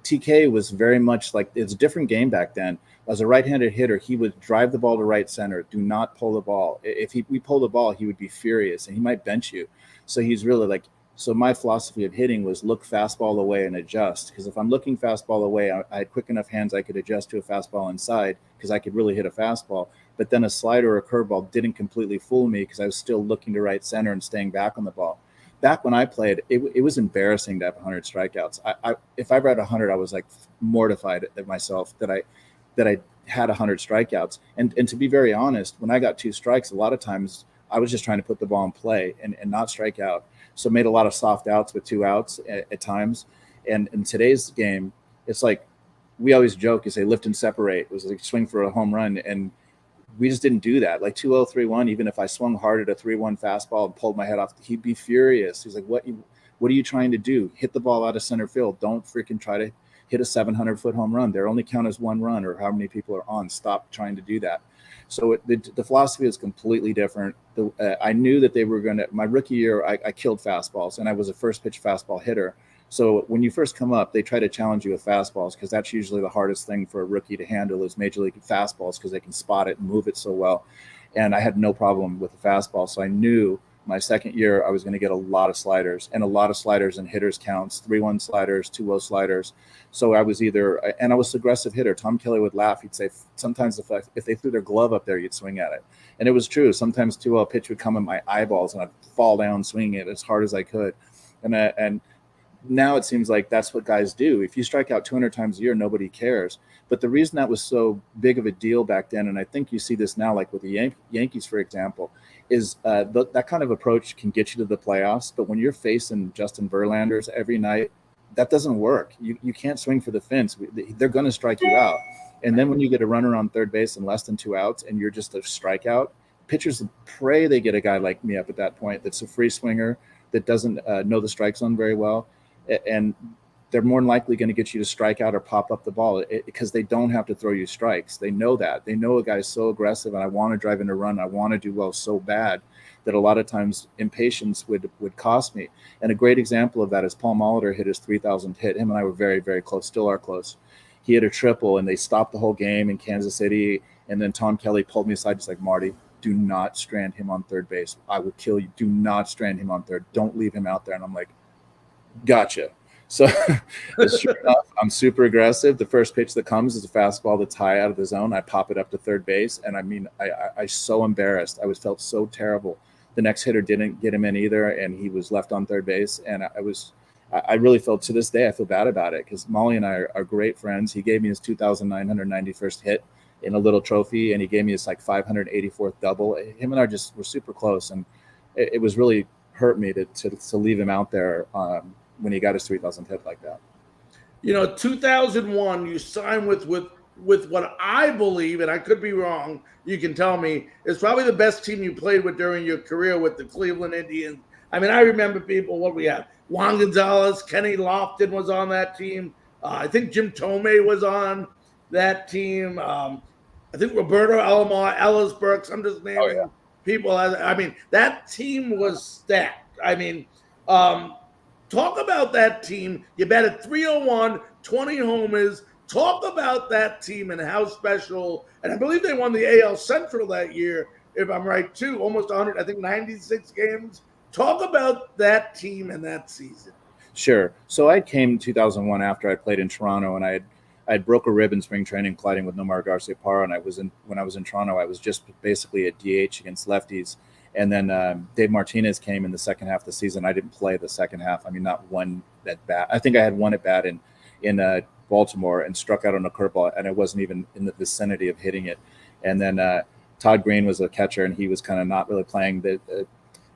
TK was very much like, it's a different game back then. As a right-handed hitter, he would drive the ball to right center. Do not pull the ball. If we pull the ball, he would be furious and he might bench you. So he's really like, so my philosophy of hitting was look fastball away and adjust. Because if I'm looking fastball away, I had quick enough hands I could adjust to a fastball inside because I could really hit a fastball. But then a slider or a curveball didn't completely fool me because I was still looking to right center and staying back on the ball. Back when I played, it was embarrassing to have 100 strikeouts. If I read 100, I was like mortified at myself that I had 100 strikeouts. And to be very honest, when I got 2 strikes, a lot of times I was just trying to put the ball in play and not strike out. So made a lot of soft outs with 2 outs at times. And in today's game, it's like we always joke, you say lift and separate. It was like swing for a home run. And we just didn't do that. Like 2-0, 3-1, even if I swung hard at a 3-1 fastball and pulled my head off, he'd be furious. He's like, what are you trying to do? Hit the ball out of center field. Don't freaking try to hit a 700-foot home run. They're only count as 1 run or how many people are on. Stop trying to do that. So the philosophy is completely different. I knew that they were going to – my rookie year, I killed fastballs, and I was a first-pitch fastball hitter. So when you first come up, they try to challenge you with fastballs because that's usually the hardest thing for a rookie to handle is major league fastballs because they can spot it and move it so well. And I had no problem with the fastball. So I knew my second year I was going to get a lot of sliders and hitters counts, 3-1 sliders, 2-0 sliders. So I was and I was an aggressive hitter. Tom Kelly would laugh. He'd say sometimes if they threw their glove up there, you'd swing at it. And it was true. Sometimes 2-0 pitch would come in my eyeballs and I'd fall down swinging it as hard as I could. And now it seems like that's what guys do. If you strike out 200 times a year, nobody cares. But the reason that was so big of a deal back then, and I think you see this now, like with the Yankees, for example, is that kind of approach can get you to the playoffs. But when you're facing Justin Verlanders every night, that doesn't work. You can't swing for the fence. They're going to strike you out. And then when you get a runner on third base and less than 2 outs and you're just a strikeout, pitchers pray they get a guy like me up at that point that's a free swinger that doesn't know the strike zone very well. And they're more than likely going to get you to strike out or pop up the ball because they don't have to throw you strikes. They know that. They know a guy's so aggressive and I want to drive in a run. I want to do well so bad that a lot of times impatience would cost me. And a great example of that is Paul Molitor hit his 3,000th hit. Him and I were very, very close, still are close. He hit a triple and they stopped the whole game in Kansas City. And then Tom Kelly pulled me aside, just like, Marty, do not strand him on third base. I will kill you. Do not strand him on third. Don't leave him out there. And I'm like, gotcha. So sure enough, I'm super aggressive. The first pitch that comes is a fastball that's high out of the zone. I pop it up to third base. And I mean, I so embarrassed. I felt so terrible. The next hitter didn't get him in either. And he was left on third base. And I really felt, to this day, I feel bad about it because Molly and I are great friends. He gave me his 2,991st hit in a little trophy. And he gave me his like 584th double. Him and I just were super close. And it was really hurt me to leave him out there when he got his 3,000th hit like that. 2001, you signed with what I believe, and I could be wrong, you can tell me, is probably the best team you played with during your career with the Cleveland Indians. I mean, I remember people, what we have, Juan Gonzalez, Kenny Lofton was on that team. I think Jim Tomei was on that team. I think Roberto Alomar, Ellis Burks, I'm just naming people. I mean, that team was stacked. I mean, talk about that team. You batted .301, 20 homers. Talk about that team and how special. And I believe they won the AL Central that year, if I'm right, too. Almost 100, I think 96 games. Talk about that team and that season. Sure. So I came 2001 after I played in Toronto, and I had broke a rib in spring training colliding with Nomar Garciaparra, and when I was in Toronto, I was just basically a DH against lefties. And then Dave Martinez came in the second half of the season. I didn't play the second half. I mean, not one at bat. I think I had one at bat in Baltimore and struck out on a curveball, and I wasn't even in the vicinity of hitting it. And then Todd Green was a catcher, and he was kind of not really playing.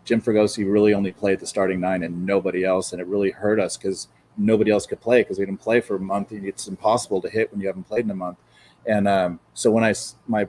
Jim Fregosi really only played the starting 9 and nobody else, and it really hurt us because nobody else could play because we didn't play for a month. It's impossible to hit when you haven't played in a month. And so when I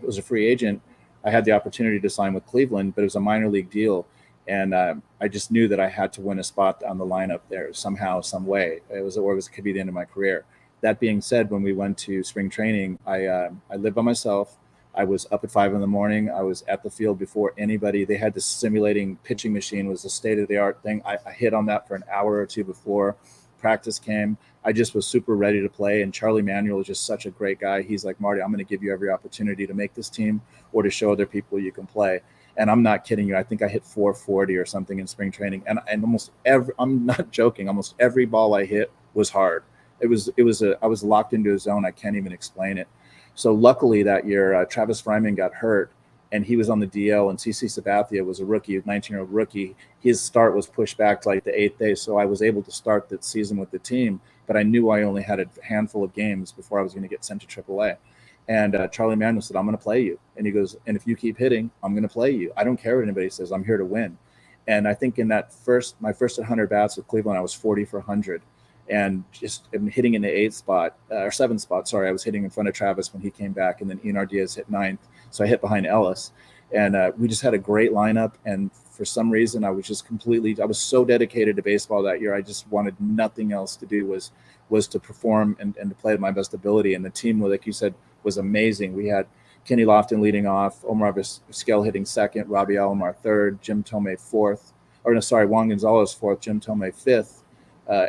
was a free agent, I had the opportunity to sign with Cleveland, but it was a minor league deal. And I just knew that I had to win a spot on the lineup there somehow, some way. It could be the end of my career. That being said, when we went to spring training, I lived by myself. I was up at 5 a.m. I was at the field before anybody. They had this simulating pitching machine, was a state-of-the-art thing. I hit on that for an hour or two before. practice came, I just was super ready to play. And Charlie Manuel is just such a great guy. He's like, Marty, I'm going to give you every opportunity to make this team or to show other people you can play. And I'm not kidding you. I think I hit 440 or something in spring training. And almost I'm not joking. Almost every ball I hit was hard. I was locked into a zone. I can't even explain it. So luckily that year, Travis Fryman got hurt and he was on the DL, and CC Sabathia was a rookie, a 19-year-old rookie. His start was pushed back to like the 8th day. So I was able to start that season with the team, but I knew I only had a handful of games before I was going to get sent to AAA. And Charlie Manuel said, I'm going to play you. And he goes, and if you keep hitting, I'm going to play you. I don't care what anybody says. I'm here to win. And I think in that my first 100 bats with Cleveland, I was 40 for 100. And just hitting in the 8th spot, or 7th spot, sorry. I was hitting in front of Travis when he came back. And then Ian Diaz hit 9th. So I hit behind Ellis. And we just had a great lineup. And for some reason, I was so dedicated to baseball that year. I just wanted nothing else to do was to perform and to play to my best ability. And the team, like you said, was amazing. We had Kenny Lofton leading off, Omar Vizquel hitting 2nd, Robbie Alomar 3rd, Jim Tomei 4th, Juan Gonzalez 4th, Jim Tomei 5th,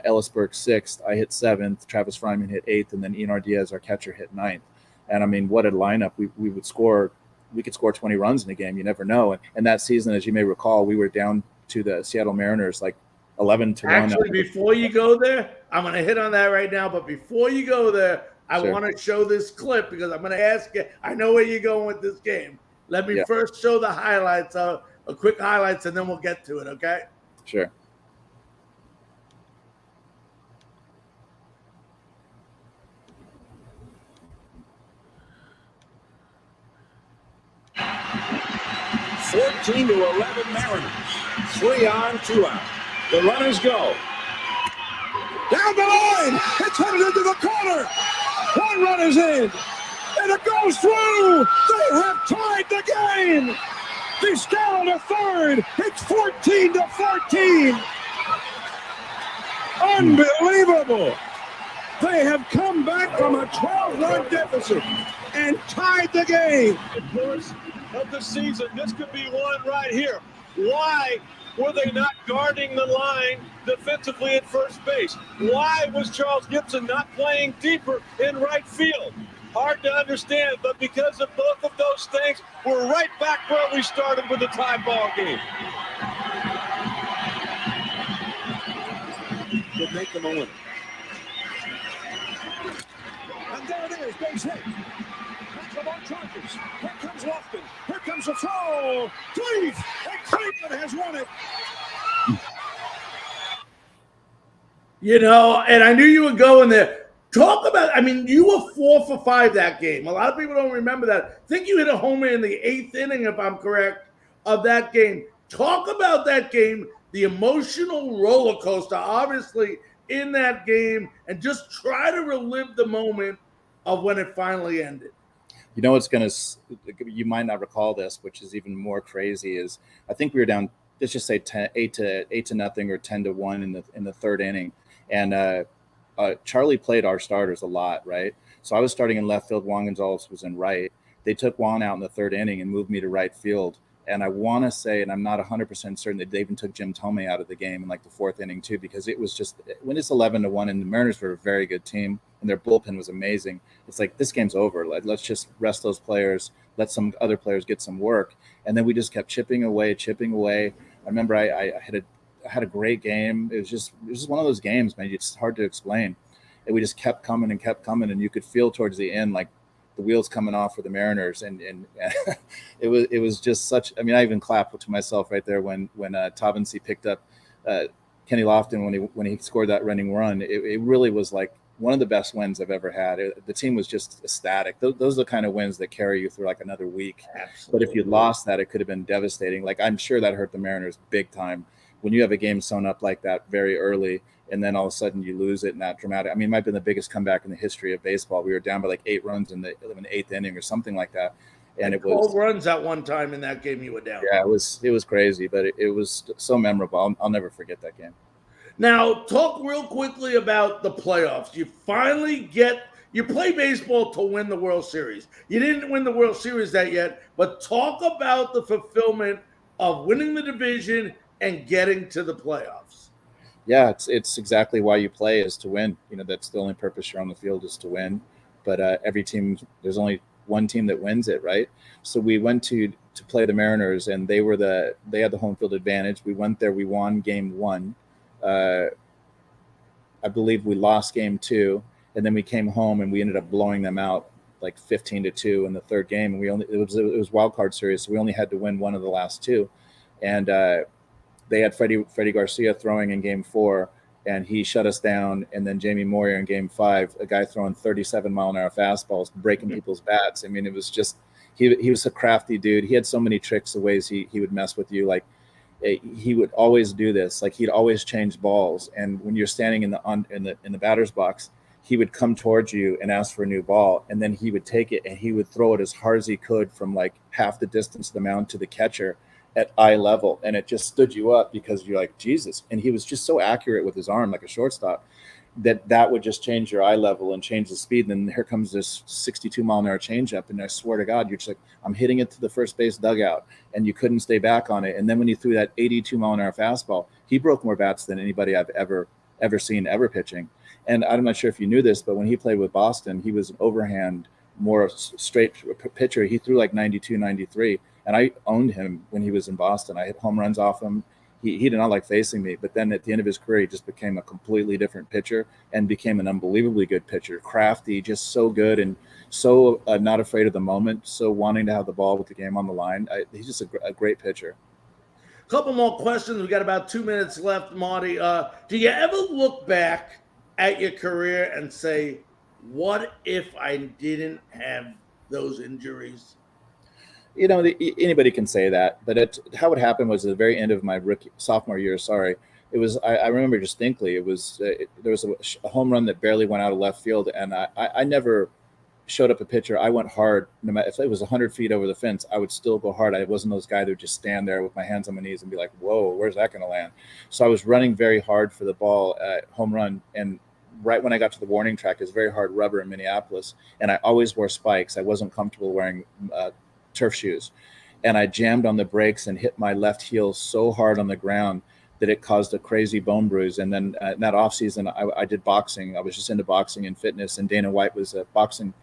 Ellis Burke 6th, I hit 7th, Travis Fryman hit 8th, and then Ian Diaz, our catcher, hit 9th. And I mean, what a lineup. We could score 20 runs in a game. You never know. And that season, as you may recall, we were down to the Seattle Mariners like 11-1. Actually, before you go there, I'm going to hit on that right now. But before you go there, I want to show this clip because I'm going to ask you. I know where you're going with this game. Let me first show the highlights, a quick highlights, and then we'll get to it, okay? Sure. (14-11) Mariners. 3 on, 2 out. The runners go. Down the line. It's headed into the corner. 1 run is in. And it goes through. They have tied the game. Vizquel to 3rd. It's 14-14. Unbelievable. They have come back from a 12-run deficit and tied the game. Of course, of the season, this could be one right here. Why were they not guarding the line defensively at first base? Why was Charles Gibson not playing deeper in right field? Hard to understand, but because of both of those things, we're right back where we started with the tie ball game. Could make them a winner. And there it is, base hit. Back Chargers. Here comes Lofton. Here comes the throw. Cleve. And Cleveland has won it. You know, and I knew you were going there. Talk about, I mean, you were 4 for 5 that game. A lot of people don't remember that. I think you hit a homer in the 8th inning, if I'm correct, of that game. Talk about that game, the emotional roller coaster, obviously, in that game, and just try to relive the moment of when it finally ended. You know what's you might not recall this, which is even more crazy, is I think we were down, let's just say 8-0 or 10-1 in the 3rd inning. And Charlie played our starters a lot, right? So I was starting in left field. Juan Gonzalez was in right. They took Juan out in the 3rd inning and moved me to right field. And I want to say, and I'm not 100% certain, that they even took Jim Tomei out of the game in like the 4th inning too, because it was just, when it's 11-1 and the Mariners were a very good team and their bullpen was amazing, it's like, this game's over. Let's just rest those players, let some other players get some work. And then we just kept chipping away. I remember I had a great game. It was just one of those games, man. It's hard to explain. And we just kept coming, and you could feel towards the end, like, the wheels coming off for the Mariners, and it was just such. I mean, I even clapped to myself right there when Taubensee picked up Kenny Lofton when he scored that running run. It really was like one of the best wins I've ever had. The team was just ecstatic. Those are the kind of wins that carry you through like another week. Absolutely. But if you lost that, it could have been devastating. Like, I'm sure that hurt the Mariners big time when you have a game sewn up like that very early. And then all of a sudden you lose it in that dramatic. I mean, it might have been the biggest comeback in the history of baseball. We were down by like 8 runs in the 8th inning or something like that. And it was 12 runs at one time in that game you were down. Yeah, it was crazy, but it was so memorable. I'll never forget that game. Now, talk real quickly about the playoffs. You finally you play baseball to win the World Series. You didn't win the World Series that yet, but talk about the fulfillment of winning the division and getting to the playoffs. yeah, it's exactly why you play, is to win. That's the only purpose you're on the field, is to win. But every team, there's only one team that wins it, right? So we went to play the Mariners, and they had the home field advantage. We went there, we won game 1. I believe we lost game 2, and then we came home and we ended up blowing them out like 15-2 in the third game. And it was wild card series, so we only had to win one of the last 2. And they had Freddie Garcia throwing in game 4, and he shut us down. And then Jamie Moyer in game 5, a guy throwing 37-mile-an-hour fastballs, breaking people's bats. I mean, it was just he was a crafty dude. He had so many tricks, the ways he would mess with you. Like, he would always do this. Like, he'd always change balls. And when you're standing in the batter's box, he would come towards you and ask for a new ball, and then he would take it and he would throw it as hard as he could from like half the distance of the mound to the catcher at eye level, and it just stood you up because you're like, Jesus. And he was just so accurate with his arm, like a shortstop, that would just change your eye level and change the speed. And then here comes this 62-mile-an-hour changeup, and I swear to God, you're just like, I'm hitting it to the first base dugout, and you couldn't stay back on it. And then when you threw that 82-mile-an-hour fastball, he broke more bats than anybody I've ever seen pitching. And I'm not sure if you knew this, but when he played with Boston, he was an overhand, more straight pitcher. He threw like 92, 93, and I owned him when he was in Boston. I hit home runs off him. He did not like facing me, but then at the end of his career, he just became a completely different pitcher and became an unbelievably good pitcher, crafty, just so good, and so not afraid of the moment, so wanting to have the ball with the game on the line. He's just a great pitcher. Couple more questions. We got about 2 minutes left, Marty. Do you ever look back at your career and say, what if I didn't have those injuries? Anybody can say that, but how it happened was at the very end of my sophomore year. It was. I remember distinctly. It was there was a home run that barely went out of left field, and I never showed up a pitcher. I went hard. No matter if it was 100 feet over the fence, I would still go hard. I wasn't those guys that would just stand there with my hands on my knees and be like, "Whoa, where's that going to land?" So I was running very hard for the ball at home run, and right when I got to the warning track, it's very hard rubber in Minneapolis, and I always wore spikes. I wasn't comfortable wearing turf shoes, and I jammed on the brakes and hit my left heel so hard on the ground that it caused a crazy bone bruise. And then in that off season, I did boxing. I was just into boxing and fitness, and Dana White was a boxing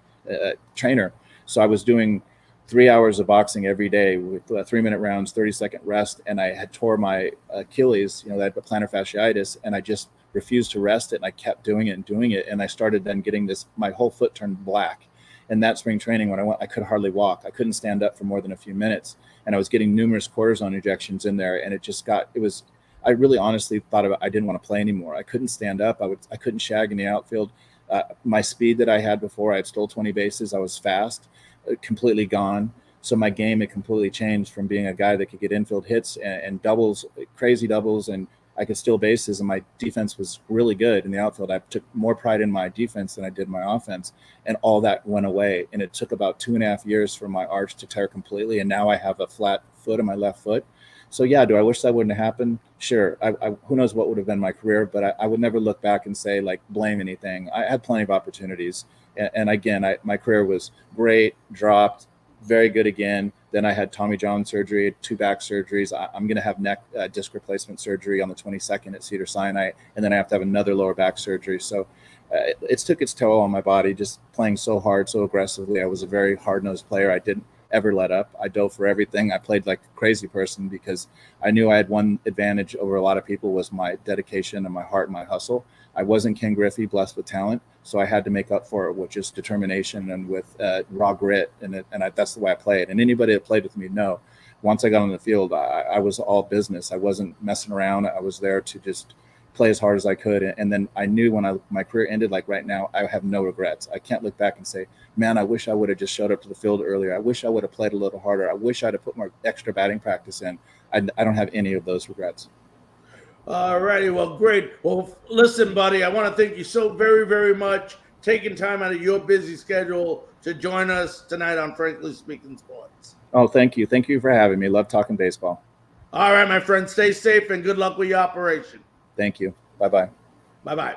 trainer. So I was doing 3 hours of boxing every day with 3-minute rounds, 30-second rest. And I had tore my Achilles, I had plantar fasciitis, and I just refused to rest it. And I kept doing it. And I started then getting my whole foot turned black. And that spring training, when I went, I could hardly walk. I couldn't stand up for more than a few minutes. And I was getting numerous cortisone injections in there. And I really honestly thought I didn't want to play anymore. I couldn't stand up. I couldn't shag in the outfield. My speed that I had before, I had stole 20 bases. I was fast, completely gone. So my game had completely changed from being a guy that could get infield hits and doubles, crazy doubles, and I could steal bases, and my defense was really good in the outfield. I took more pride in my defense than I did my offense, and all that went away. And it took about 2.5 years for my arch to tear completely, and now I have a flat foot on my left foot. So yeah, do I wish that wouldn't have happened? Sure. Who knows what would have been my career, but I would never look back and say, like, blame anything. I had plenty of opportunities, and again, my career was great, dropped, very good again. Then I had Tommy John surgery, 2 back surgeries. I'm going to have neck disc replacement surgery on the 22nd at Cedars-Sinai, and then I have to have another lower back surgery. So it took its toll on my body, just playing so hard, so aggressively. I was a very hard-nosed player. I didn't ever let up. I dove for everything. I played like a crazy person because I knew I had one advantage over a lot of people, was my dedication and my heart and my hustle. I wasn't Ken Griffey, blessed with talent, so I had to make up for it with just determination and with raw grit, and that's the way I played. And anybody that played with me know, once I got on the field, I was all business. I wasn't messing around. I was there to just play as hard as I could. And then I knew when my career ended, like right now, I have no regrets. I can't look back and say, man, I wish I would have just showed up to the field earlier. I wish I would have played a little harder. I wish I'd have put more extra batting practice in. I don't have any of those regrets. All righty. Well, great. Well, listen, buddy, I want to thank you so very, very much taking time out of your busy schedule to join us tonight on Frankly Speaking Sports. Oh, thank you. Thank you for having me. Love talking baseball. All right, my friend. Stay safe and good luck with your operation. Thank you. Bye-bye. Bye-bye.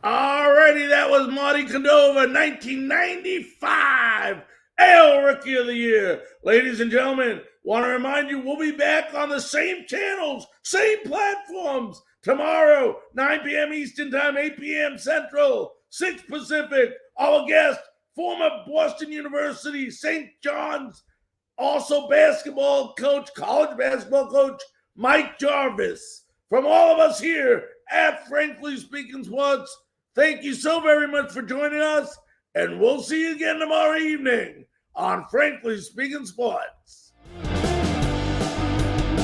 All righty. That was Marty Cordova, 1995 AL Rookie of the Year. Ladies and gentlemen, Want to remind you, we'll be back on the same channels, same platforms tomorrow, 9 p.m. Eastern Time, 8 p.m. Central, 6 Pacific. Our guest, former Boston University, St. John's, also basketball coach, college basketball coach, Mike Jarvis. From all of us here at Frankly Speaking Sports, thank you so very much for joining us, and we'll see you again tomorrow evening on Frankly Speaking Sports.